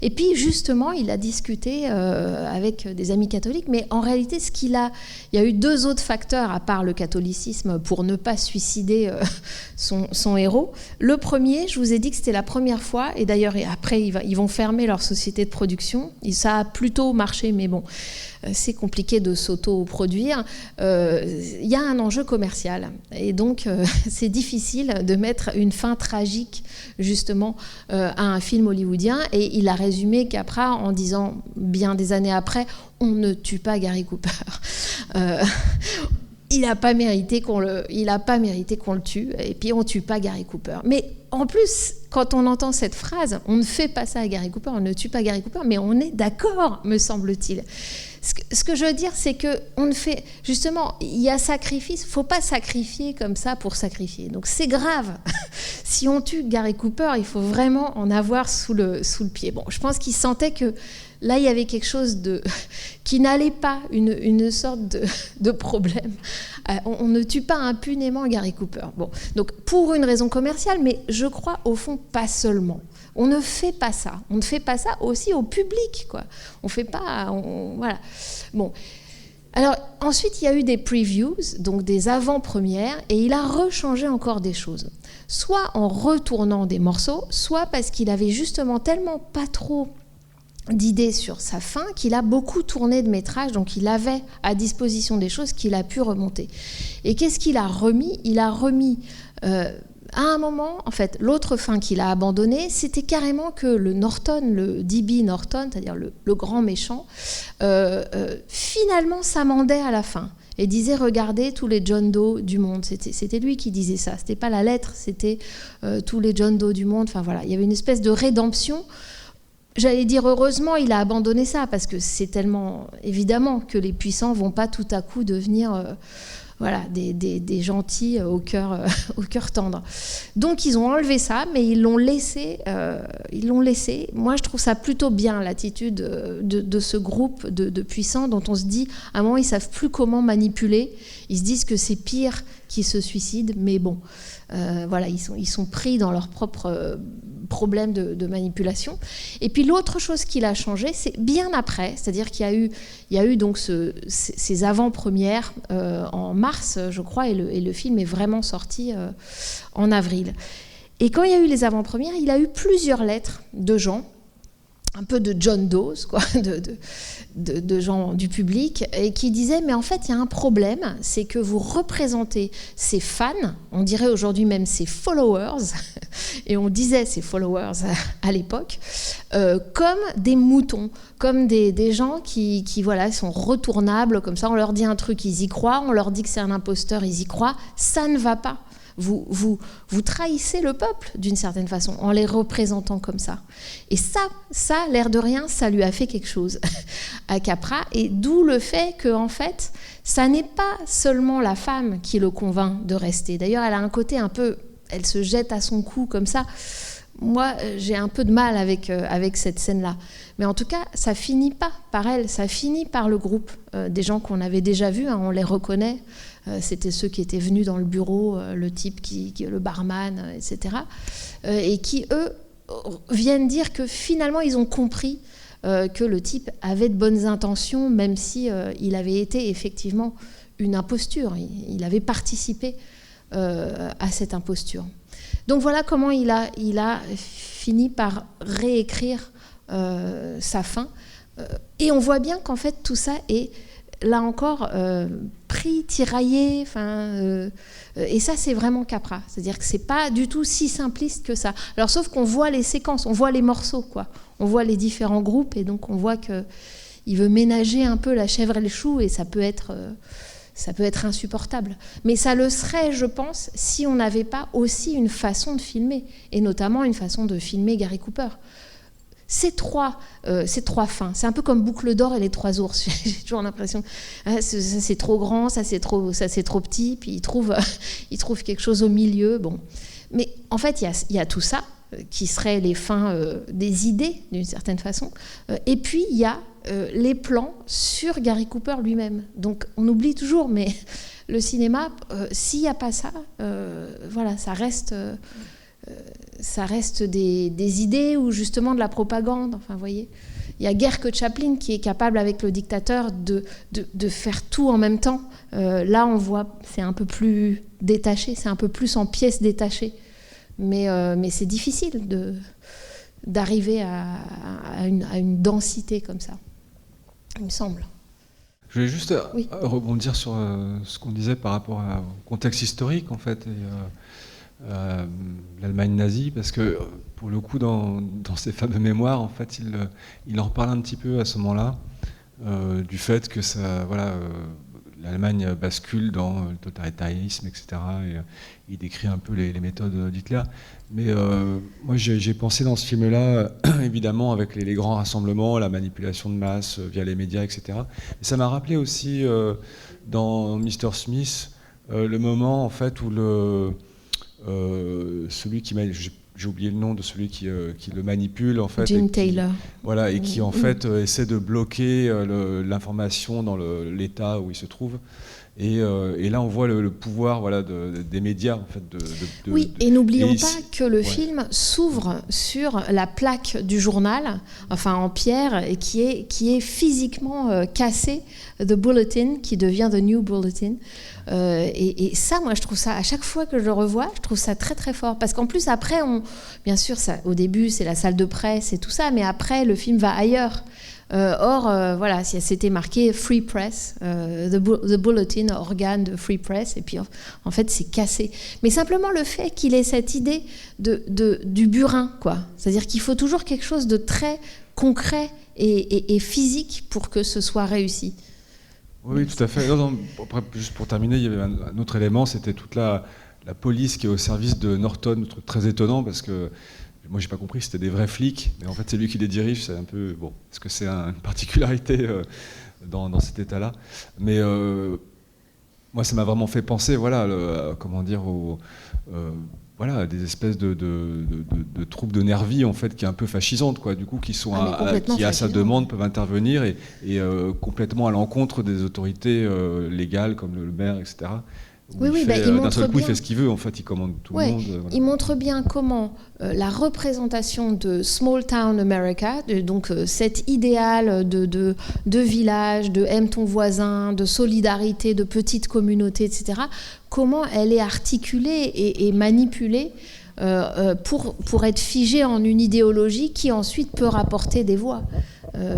Et puis justement, il a discuté avec des amis catholiques, mais en réalité, il y a eu deux autres facteurs à part le catholicisme pour ne pas suicider son héros. Le premier, je vous ai dit que c'était la première fois, et d'ailleurs après ils vont fermer leur société de production. Ça a plutôt marché, mais bon. C'est compliqué de s'auto-produire. Il y a un enjeu commercial. Et donc, c'est difficile de mettre une fin tragique, justement, à un film hollywoodien. Et il a résumé Capra en disant, bien des années après, on ne tue pas Gary Cooper. Il n'a pas mérité qu'on le tue. Et puis, on ne tue pas Gary Cooper. Mais en plus, quand on entend cette phrase, on ne fait pas ça à Gary Cooper, on ne tue pas Gary Cooper, mais on est d'accord, me semble-t-il. Ce que je veux dire, c'est qu'on ne fait... Justement, il y a sacrifice. Il ne faut pas sacrifier comme ça pour sacrifier. Donc c'est grave. Si on tue Gary Cooper, il faut vraiment en avoir sous le pied. Bon, je pense qu'il sentait que là, il y avait quelque chose qui n'allait pas, une sorte de problème. On ne tue pas impunément Gary Cooper. Bon, donc pour une raison commerciale, mais je crois au fond pas seulement. On ne fait pas ça. On ne fait pas ça aussi au public, quoi. On fait pas... voilà. Bon. Alors, ensuite, il y a eu des previews, donc des avant-premières, et il a rechangé encore des choses. Soit en retournant des morceaux, soit parce qu'il avait justement tellement pas trop d'idées sur sa fin qu'il a beaucoup tourné de métrages, donc il avait à disposition des choses qu'il a pu remonter. Et qu'est-ce qu'il a remis ? Il a remis... à un moment, en fait, l'autre fin qu'il a abandonné, c'était carrément que le Norton, le D.B. Norton, c'est-à-dire le grand méchant, finalement s'amendait à la fin et disait « Regardez tous les John Doe du monde ». C'était lui qui disait ça, c'était pas la lettre, c'était tous les John Doe du monde. Enfin voilà, il y avait une espèce de rédemption. J'allais dire heureusement, il a abandonné ça, parce que c'est tellement évidemment que les puissants vont pas tout à coup devenir... voilà, des gentils au cœur tendre. Donc ils ont enlevé ça, mais ils l'ont laissé. Moi, je trouve ça plutôt bien, l'attitude de ce groupe de puissants dont on se dit, à un moment, ils savent plus comment manipuler. Ils se disent que c'est pire qu'ils se suicident, mais bon, voilà, ils sont pris dans leur propre problème de manipulation. Et puis l'autre chose qu'il a changé, c'est bien après, c'est-à-dire qu'il y a eu donc ces avant-premières en mars, je crois, et le film est vraiment sorti en avril. Et quand il y a eu les avant-premières, il a eu plusieurs lettres de gens, un peu de John Doe, quoi, de gens du public, et qui disaient, mais en fait, il y a un problème, c'est que vous représentez ces fans, on dirait aujourd'hui même ces followers, et on disait ces followers à l'époque, comme des moutons, comme des gens qui voilà, sont retournables, comme ça, on leur dit un truc, ils y croient, on leur dit que c'est un imposteur, ils y croient, ça ne va pas. Vous trahissez le peuple d'une certaine façon en les représentant comme ça. Et ça, l'air de rien, ça lui a fait quelque chose à Capra. Et d'où le fait que, en fait, ça n'est pas seulement la femme qui le convainc de rester. D'ailleurs, elle a un côté un peu... Elle se jette à son cou comme ça. Moi, j'ai un peu de mal avec cette scène-là. Mais en tout cas, ça finit pas par elle, ça finit par le groupe des gens qu'on avait déjà vus, hein, on les reconnaît. C'était ceux qui étaient venus dans le bureau, le type, le barman, etc. Et qui, eux, viennent dire que finalement, ils ont compris que le type avait de bonnes intentions, même si il avait été effectivement une imposture. Il avait participé à cette imposture. Donc voilà comment il a fini par réécrire sa fin. Et on voit bien qu'en fait, tout ça est, là encore, pris, tiraillé. Et ça, c'est vraiment Capra. C'est-à-dire que c'est pas du tout si simpliste que ça. Alors, sauf qu'on voit les séquences, on voit les morceaux, quoi. On voit les différents groupes, et donc on voit qu'il veut ménager un peu la chèvre et le chou, et ça peut être ça peut être insupportable. Mais ça le serait, je pense, si on n'avait pas aussi une façon de filmer, et notamment une façon de filmer Gary Cooper. Ces trois fins, c'est un peu comme Boucle d'or et les trois ours. J'ai toujours l'impression, ça c'est trop grand, ça c'est trop petit, puis il trouve quelque chose au milieu. Bon, mais en fait il y a tout ça qui seraient les fins des idées d'une certaine façon, et puis il y a les plans sur Gary Cooper lui-même. Donc on oublie toujours, mais le cinéma, s'il n'y a pas ça, voilà, ça reste des idées ou justement de la propagande. Enfin, vous voyez, il y a guère que Chaplin qui est capable avec le dictateur de faire tout en même temps. Là, on voit, c'est un peu plus détaché, c'est un peu plus en pièces détachées. Mais c'est difficile d'arriver à une densité comme ça, il me semble. Je voulais juste rebondir sur ce qu'on disait par rapport au contexte historique, en fait, et l'Allemagne nazie, parce que pour le coup, dans ses fameux mémoires, en fait, il en reparle un petit peu à ce moment-là, du fait que ça, voilà, l'Allemagne bascule dans le totalitarisme, etc. Et il décrit un peu les méthodes d'Hitler. Mais moi, j'ai pensé dans ce film-là, évidemment, avec les grands rassemblements, la manipulation de masse via les médias, etc. Et ça m'a rappelé aussi, dans Mr. Smith, le moment, en fait, où celui qui j'ai oublié le nom de celui qui le manipule, en fait. Jim Taylor. Voilà, et qui en fait essaie de bloquer l'information dans l'état où il se trouve. Et là, on voit le pouvoir, voilà, des médias, en fait. Oui, et n'oublions pas que le film s'ouvre sur la plaque du journal, enfin en pierre, et qui est physiquement cassée, The Bulletin, qui devient The New Bulletin. Et ça, moi, je trouve ça, à chaque fois que je le revois, je trouve ça très très fort. Parce qu'en plus, après, bien sûr, au début, c'est la salle de presse et tout ça, mais après, le film va ailleurs. Voilà, c'était marqué Free Press, the Bulletin, organe de Free Press, et puis en fait, c'est cassé. Mais simplement le fait qu'il ait cette idée du burin, quoi. C'est-à-dire qu'il faut toujours quelque chose de très concret et physique pour que ce soit réussi. Oui, tout à fait. Non, après, juste pour terminer, il y avait un autre élément, c'était toute la police qui est au service de Norton, truc très étonnant, parce que moi, j'ai pas compris que c'était des vrais flics, mais en fait, c'est lui qui les dirige. C'est un peu bon. Est-ce que c'est une particularité dans cet état-là? Mais moi, ça m'a vraiment fait penser, voilà, comment dire, voilà, des espèces de troupes de nervis, en fait, qui est un peu fascisantes, quoi. Du coup, qui à sa demande peuvent intervenir et complètement à l'encontre des autorités légales comme le maire, etc. Oui, d'un seul coup, il fait ce qu'il veut, en fait, il commande tout le monde. Voilà. Il montre bien comment la représentation de Small Town America, donc cet idéal de village, de aime ton voisin, de solidarité, de petite communauté, etc., comment elle est articulée et manipulée pour être figée en une idéologie qui ensuite peut rapporter des voix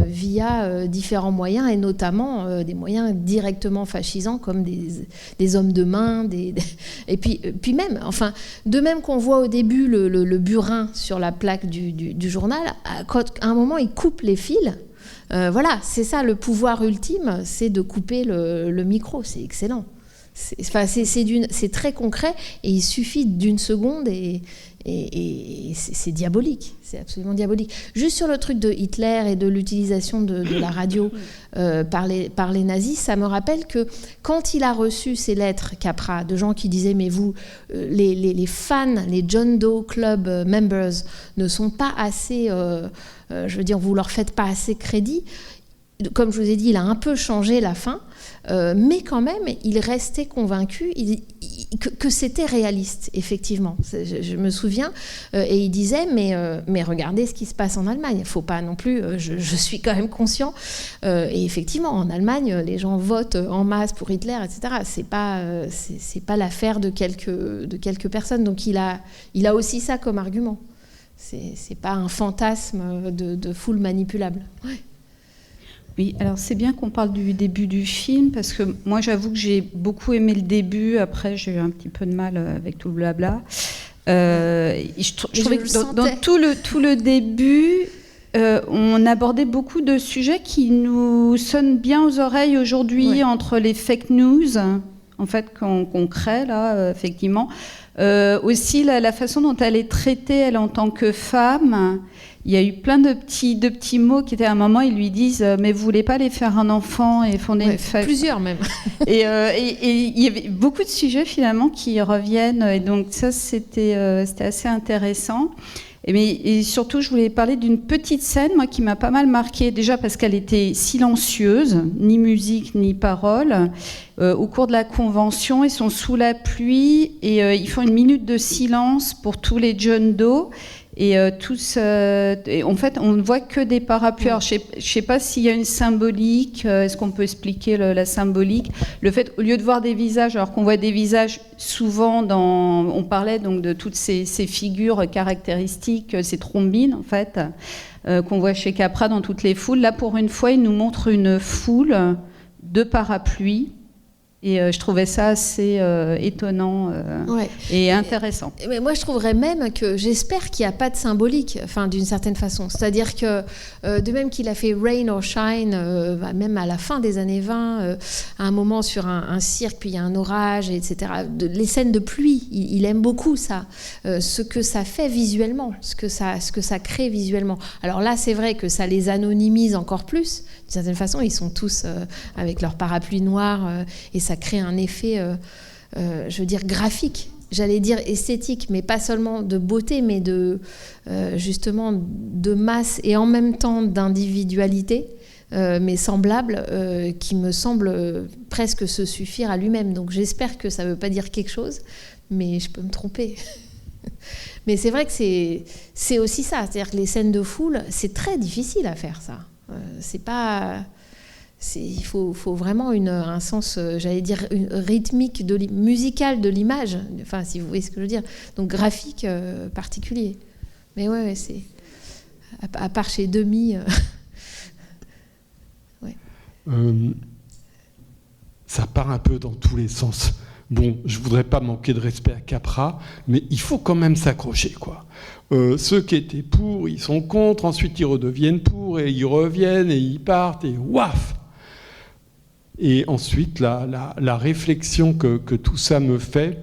via différents moyens, et notamment des moyens directement fascisants comme des hommes de main, et puis même, enfin, de même qu'on voit au début le burin sur la plaque du journal, à un moment il coupe les fils. Voilà, c'est ça le pouvoir ultime, c'est de couper le micro, c'est excellent. C'est très concret et il suffit d'une seconde et c'est diabolique, c'est absolument diabolique. Juste sur le truc de Hitler et de l'utilisation de la radio par les nazis, ça me rappelle que quand il a reçu ces lettres, Capra, de gens qui disaient mais vous, les fans, les John Doe Club members ne sont pas assez, je veux dire, vous leur faites pas assez crédit. Comme je vous ai dit, il a un peu changé la fin, mais quand même, il restait convaincu que c'était réaliste, effectivement. Je me souviens, et il disait, mais regardez ce qui se passe en Allemagne. Il ne faut pas non plus, je suis quand même conscient. Et effectivement, en Allemagne, les gens votent en masse pour Hitler, etc. C'est pas l'affaire de quelques personnes. Donc il a aussi ça comme argument. C'est pas un fantasme de foule manipulable. Ouais. Oui, alors c'est bien qu'on parle du début du film, parce que moi j'avoue que j'ai beaucoup aimé le début, après j'ai eu un petit peu de mal avec tout le blabla. Je trouvais que dans tout le début, on abordait beaucoup de sujets qui nous sonnent bien aux oreilles aujourd'hui, entre les fake news, en fait, qu'on crée là, effectivement. Aussi, la façon dont elle est traitée, elle, en tant que femme. Il y a eu plein de petits mots qui étaient, à un moment, ils lui disent « mais vous voulez pas aller faire un enfant et fonder une famille ?» Plusieurs même. Et il y avait beaucoup de sujets, finalement, qui reviennent. Et donc, ça, c'était assez intéressant. Et surtout, je voulais parler d'une petite scène, moi, qui m'a pas mal marquée. Déjà parce qu'elle était silencieuse, ni musique, ni parole. Au cours de la convention, ils sont sous la pluie et ils font une minute de silence pour tous les John Doe. Et tous, et en fait, on ne voit que des parapluies. Alors, je ne sais pas s'il y a une symbolique. Est-ce qu'on peut expliquer la symbolique ? Le fait, au lieu de voir des visages, alors qu'on voit des visages souvent on parlait donc de toutes ces figures caractéristiques, ces trombines, en fait, qu'on voit chez Capra dans toutes les foules. Là, pour une fois, il nous montre une foule de parapluies. Et je trouvais ça assez étonnant et intéressant. Mais moi, je trouverais même que j'espère qu'il n'y a pas de symbolique, enfin, d'une certaine façon. C'est-à-dire que, de même qu'il a fait Rain or Shine, même à la fin des années 20, à un moment sur un cirque, puis il y a un orage, etc. Les scènes de pluie, il aime beaucoup ça. Ce que ça fait visuellement, ce que ça crée visuellement. Alors là, c'est vrai que ça les anonymise encore plus. D'une certaine façon, ils sont tous avec leur parapluie noir et ça crée un effet, je veux dire, graphique. J'allais dire esthétique, mais pas seulement de beauté, mais justement de masse et en même temps d'individualité, mais semblable, qui me semble presque se suffire à lui-même. Donc j'espère que ça ne veut pas dire quelque chose, mais je peux me tromper. Mais c'est vrai que c'est aussi ça. C'est-à-dire que les scènes de foule, c'est très difficile à faire ça. C'est pas... il faut vraiment un sens, j'allais dire, rythmique, musical de l'image, enfin, si vous voyez ce que je veux dire. Donc graphique particulier. Mais ouais, c'est... À part chez Demy... ouais. Ça part un peu dans tous les sens. Bon, je voudrais pas manquer de respect à Capra, mais il faut quand même s'accrocher, quoi. Ceux qui étaient pour, ils sont contre, ensuite ils redeviennent pour, et ils reviennent, et ils partent, et waf ! Et ensuite, la réflexion que tout ça me fait,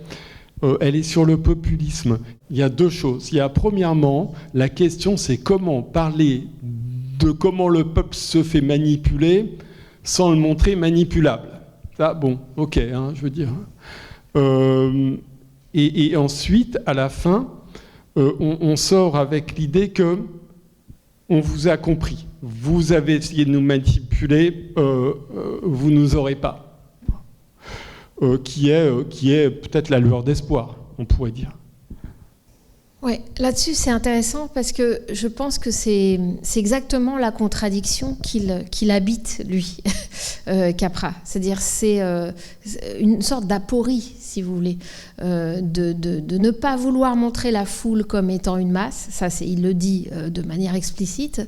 elle est sur le populisme. Il y a deux choses. Il y a premièrement, la question, c'est comment parler de comment le peuple se fait manipuler sans le montrer manipulable. Ça, bon, ok, hein, je veux dire. Et ensuite, à la fin, on sort avec l'idée que on vous a compris. Vous avez essayé de nous manipuler, vous nous aurez pas. Qui est peut-être la lueur d'espoir, on pourrait dire. Ouais, là-dessus c'est intéressant parce que je pense que c'est exactement la contradiction qu'il habite lui, Capra. C'est-à-dire c'est une sorte d'aporie, si vous voulez, de ne pas vouloir montrer la foule comme étant une masse, ça il le dit de manière explicite,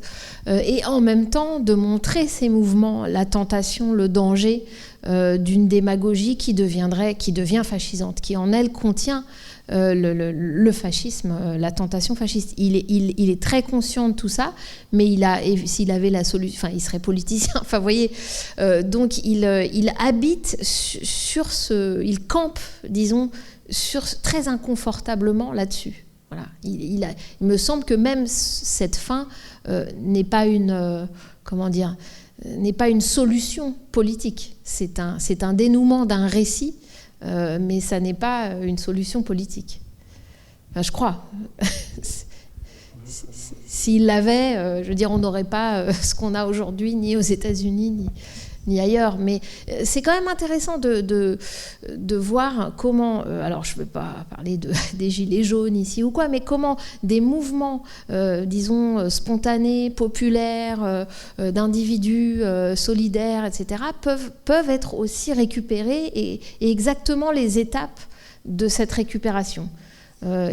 et en même temps de montrer ces mouvements, la tentation, le danger d'une démagogie qui devient fascisante, qui en elle contient le fascisme, la tentation fasciste. Il est très conscient de tout ça, mais s'il avait la solution, enfin, il serait politicien. Enfin, vous voyez, donc il habite il campe, disons, très inconfortablement là-dessus. Voilà. Il me semble que même cette fin n'est pas n'est pas une solution politique. C'est un dénouement d'un récit. Mais ça n'est pas une solution politique. Enfin, je crois. S'il l'avait, je veux dire, on n'aurait pas ce qu'on a aujourd'hui, ni aux États-Unis, ni ailleurs. Mais c'est quand même intéressant de voir comment... alors, je ne veux pas parler des gilets jaunes ici ou quoi, mais comment des mouvements, disons, spontanés, populaires, d'individus solidaires, etc., peuvent être aussi récupérés et exactement les étapes de cette récupération.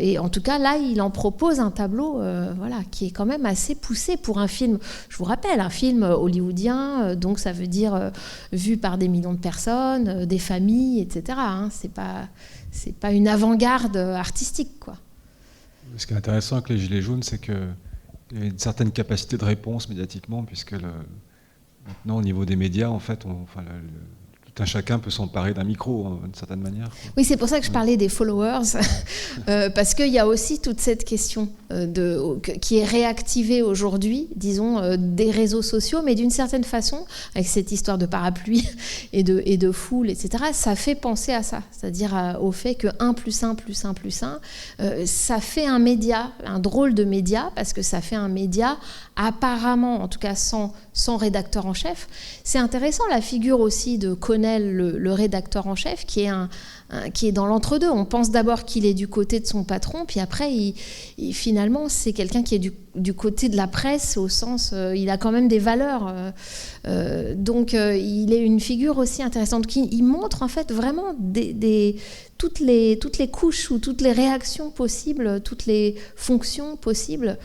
Et en tout cas, là, il en propose un tableau qui est quand même assez poussé pour un film, je vous rappelle, un film hollywoodien, donc ça veut dire vu par des millions de personnes, des familles, etc. Hein, c'est pas une avant-garde artistique, quoi. Ce qui est intéressant avec les Gilets jaunes, c'est que y a une certaine capacité de réponse médiatiquement, puisque maintenant, au niveau des médias, en fait, tout un chacun peut s'emparer d'un micro, d'une certaine manière. Oui, c'est pour ça que je parlais des followers, parce qu'il y a aussi toute cette question qui est réactivée aujourd'hui, disons, des réseaux sociaux, mais d'une certaine façon, avec cette histoire de parapluie et de foule, etc., ça fait penser à ça, c'est-à-dire au fait que 1 + 1 + 1 + 1, ça fait un média, un drôle de média, parce que ça fait un média apparemment, en tout cas sans rédacteur en chef. C'est intéressant, la figure aussi de Connell, le rédacteur en chef, qui est dans l'entre-deux. On pense d'abord qu'il est du côté de son patron, puis après, finalement, c'est quelqu'un qui est du côté de la presse, au sens, il a quand même des valeurs. Donc, il est une figure aussi intéressante. Il montre, en fait, vraiment toutes les couches ou toutes les réactions possibles, toutes les fonctions possibles.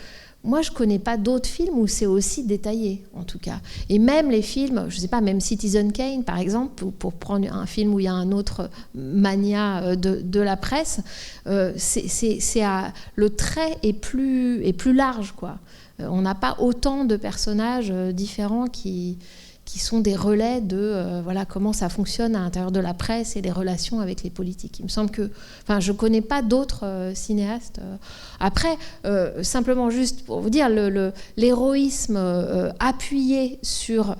Moi, je ne connais pas d'autres films où c'est aussi détaillé, en tout cas. Et même les films, je ne sais pas, même Citizen Kane, par exemple, pour prendre un film où il y a un autre mania de la presse, le trait est plus large, quoi. On n'a pas autant de personnages différents qui sont des relais de comment ça fonctionne à l'intérieur de la presse et les relations avec les politiques. Il me semble que... Enfin, je ne connais pas d'autres cinéastes. Après, simplement juste pour vous dire, l'héroïsme appuyé sur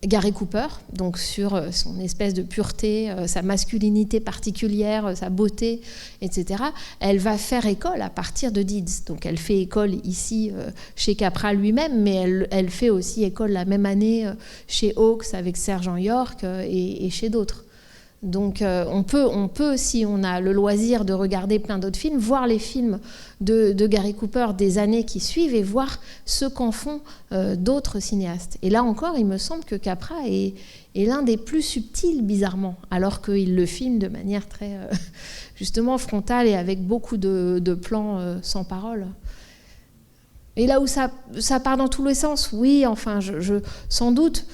Gary Cooper, donc sur son espèce de pureté, sa masculinité particulière, sa beauté, etc. Elle va faire école à partir de Deeds. Donc elle fait école ici chez Capra lui-même, mais elle fait aussi école la même année chez Hawks avec Sergent York et chez d'autres. Donc on peut, si on a le loisir de regarder plein d'autres films, voir les films de Gary Cooper des années qui suivent et voir ce qu'en font d'autres cinéastes. Et là encore, il me semble que Capra est l'un des plus subtils, bizarrement, alors qu'il le filme de manière très justement frontale et avec beaucoup de plans sans parole. Et là où ça part dans tous les sens, oui, enfin, sans doute...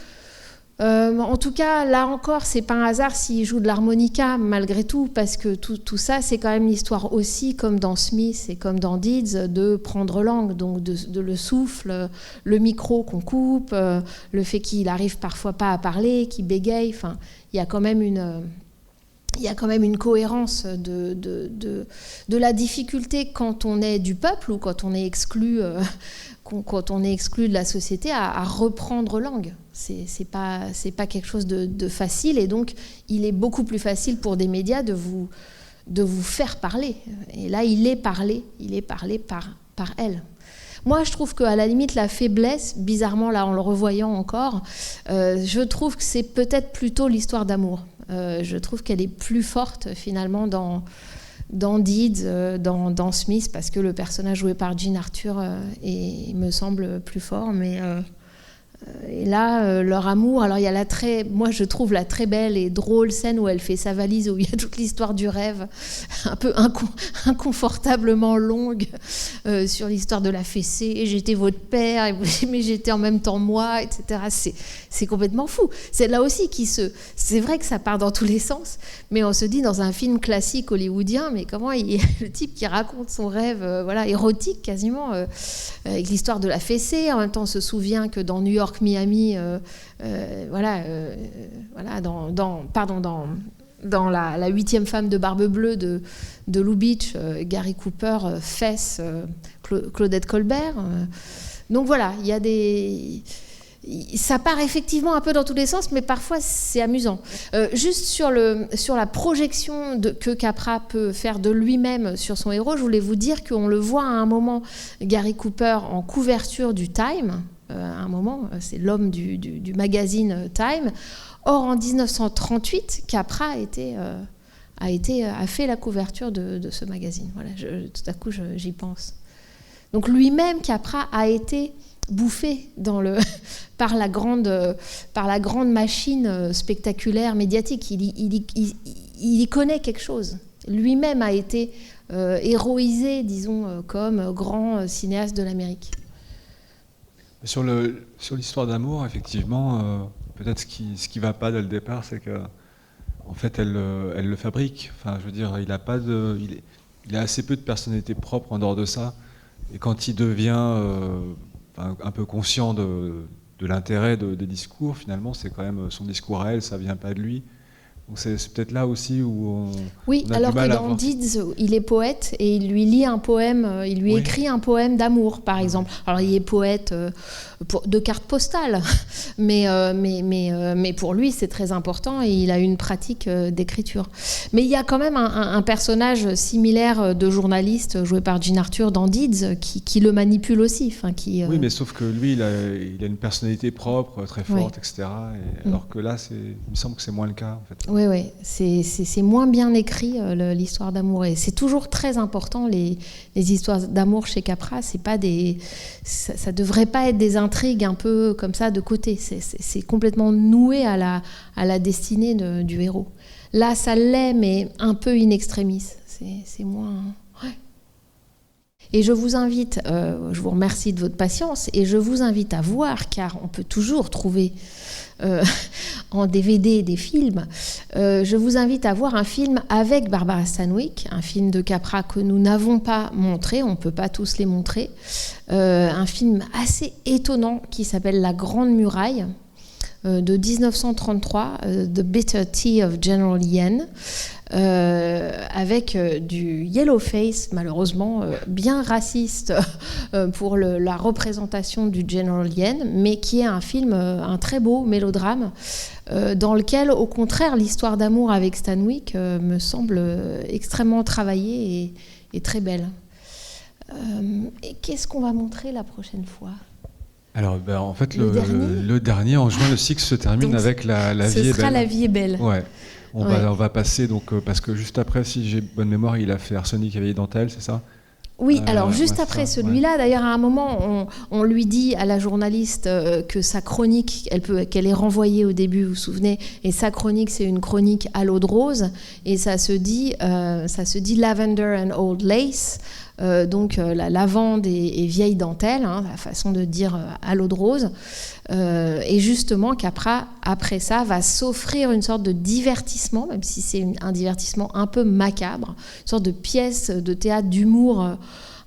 en tout cas, là encore, c'est pas un hasard s'il joue de l'harmonica malgré tout, parce que tout ça, c'est quand même l'histoire aussi, comme dans Smith et comme dans Deeds, de prendre langue, donc de le souffle, le micro qu'on coupe, le fait qu'il arrive parfois pas à parler, qu'il bégaye. Enfin, il y a quand même une cohérence de la difficulté quand on est du peuple ou quand on est exclu. Quand on est exclu de la société, à reprendre langue. C'est pas quelque chose de facile, et donc il est beaucoup plus facile pour des médias de vous faire parler. Et là, il est parlé par elle. Moi, je trouve qu'à la limite, la faiblesse, bizarrement, là, en le revoyant encore, je trouve que c'est peut-être plutôt l'histoire d'amour. Je trouve qu'elle est plus forte, finalement, dans Deeds, dans Smith, parce que le personnage joué par Jean Arthur me semble plus fort, mais et là leur amour, alors il y a moi je trouve la très belle et drôle scène où elle fait sa valise, où il y a toute l'histoire du rêve un peu inconfortablement longue sur l'histoire de la fessée, et j'étais votre père mais j'étais en même temps moi, etc. C'est complètement fou. C'est là aussi c'est vrai que ça part dans tous les sens, mais on se dit dans un film classique hollywoodien, mais comment le type qui raconte son rêve érotique quasiment, avec l'histoire de la fessée, en même temps on se souvient que dans New York Miami, dans la 8e femme de Barbe Bleue de Lou Beach, Gary Cooper fesse Claudette Colbert. Donc voilà, il y a ça part effectivement un peu dans tous les sens, mais parfois c'est amusant. Juste sur la projection que Capra peut faire de lui-même sur son héros, je voulais vous dire qu'on le voit à un moment, Gary Cooper, en couverture du Time. À un moment, c'est l'homme du magazine Time. Or, en 1938, Capra a fait la couverture de ce magazine. Voilà, tout à coup, j'y pense. Donc lui-même, Capra, a été bouffé par la grande machine spectaculaire médiatique. Il y connaît quelque chose. Lui-même a été héroïsé, disons, comme grand cinéaste de l'Amérique. Sur l'histoire d'amour, effectivement, peut-être ce qui va pas dès le départ, c'est que en fait, elle le fabrique. Enfin, je veux dire, il a assez peu de personnalité propre en dehors de ça. Et quand il devient un peu conscient de l'intérêt des discours, finalement, c'est quand même son discours à elle, ça vient pas de lui. Donc c'est peut-être là aussi où on a alors du mal que à dans voir. Deeds, il est poète et il lui lit un poème, il lui écrit un poème d'amour, par exemple. Alors il est poète de cartes postales, mais pour lui c'est très important et il a une pratique d'écriture. Mais il y a quand même un personnage similaire de journaliste joué par Jean Arthur dans Deeds qui le manipule aussi. Oui, mais sauf que lui, il a une personnalité propre, très forte, etc. Alors que là, il me semble que c'est moins le cas, en fait. Oui, c'est moins bien écrit l'histoire d'amour. Et c'est toujours très important, les histoires d'amour chez Capra. C'est pas ça devrait pas être des intrigues un peu comme ça de côté. C'est complètement noué à la destinée du héros. Là, ça l'est, mais un peu in extremis. C'est moins... Ouais. Et je vous invite, je vous remercie de votre patience, et je vous invite à voir, car on peut toujours trouver en DVD des films, je vous invite à voir un film avec Barbara Stanwyck, un film de Capra que nous n'avons pas montré, on ne peut pas tous les montrer, un film assez étonnant qui s'appelle La Grande Muraille, de 1933, The Bitter Tea of General Yen, avec du yellowface, malheureusement, bien raciste pour la représentation du General Yen, mais qui est un film, un très beau mélodrame, dans lequel, au contraire, l'histoire d'amour avec Stanwyck me semble extrêmement travaillée et très belle. Et qu'est-ce qu'on va montrer la prochaine fois ? Alors, en fait, le dernier, en juin, le cycle se termine donc, avec la vie est belle. Ce sera La vie est belle. Ouais. On va passer, donc, parce que juste après, si j'ai bonne mémoire, il a fait Arsenic et vieille dentelle, c'est ça ? Oui, alors juste après celui-là, d'ailleurs, à un moment, on lui dit à la journaliste que sa chronique, qu'elle est renvoyée au début, vous vous souvenez, et sa chronique, c'est une chronique à l'eau de rose, et ça se dit Lavender and Old Lace, donc la lavande et vieille dentelle, la façon de dire à l'eau de rose, et justement Capra, après ça, va s'offrir une sorte de divertissement, même si c'est un divertissement un peu macabre, une sorte de pièce de théâtre d'humour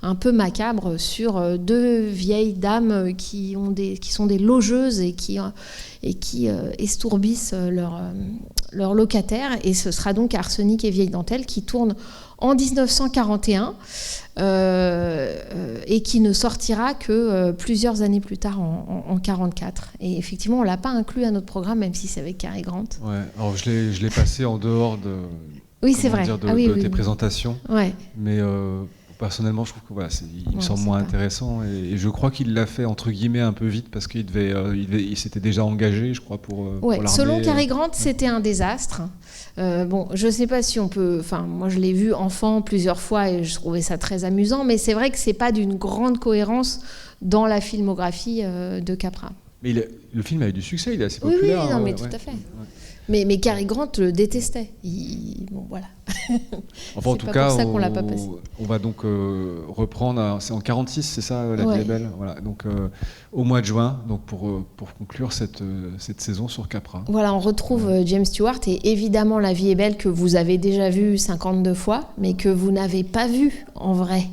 un peu macabre sur deux vieilles dames qui sont des logeuses et qui estourbissent leurs locataires. Et ce sera donc Arsenic et vieille dentelle qui tourne en 1941 et qui ne sortira que plusieurs années plus tard, en 1944. Et effectivement, on ne l'a pas inclus à notre programme, même si c'est avec Cary Grant. Ouais, alors je l'ai passé en dehors de, oui, c'est vrai. de tes présentations. Ouais. Mais personnellement, je trouve que il me semble moins intéressant. Et je crois qu'il l'a fait, entre guillemets, un peu vite, parce qu'il il s'était déjà engagé, je crois, pour l'armée. Selon Cary Grant, c'était un désastre. Je ne sais pas si on peut... Enfin, moi, je l'ai vu enfant plusieurs fois et je trouvais ça très amusant, mais c'est vrai que ce n'est pas d'une grande cohérence dans la filmographie de Capra. Mais le film a eu du succès, il est assez populaire. Oui, mais tout à fait. Ouais. Mais Cary Grant le détestait. Bon, voilà. Enfin, en tout cas, on va donc reprendre. C'est en 1946, c'est ça, La vie est belle. Voilà. Donc, au mois de juin, donc pour conclure cette saison sur Capra. Voilà, on retrouve James Stewart et évidemment La vie est belle que vous avez déjà vu 52 fois, mais que vous n'avez pas vu en vrai.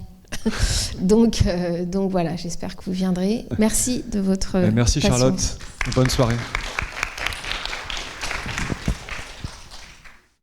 donc voilà, j'espère que vous viendrez. Merci de votre Merci patience. Charlotte. Bonne soirée.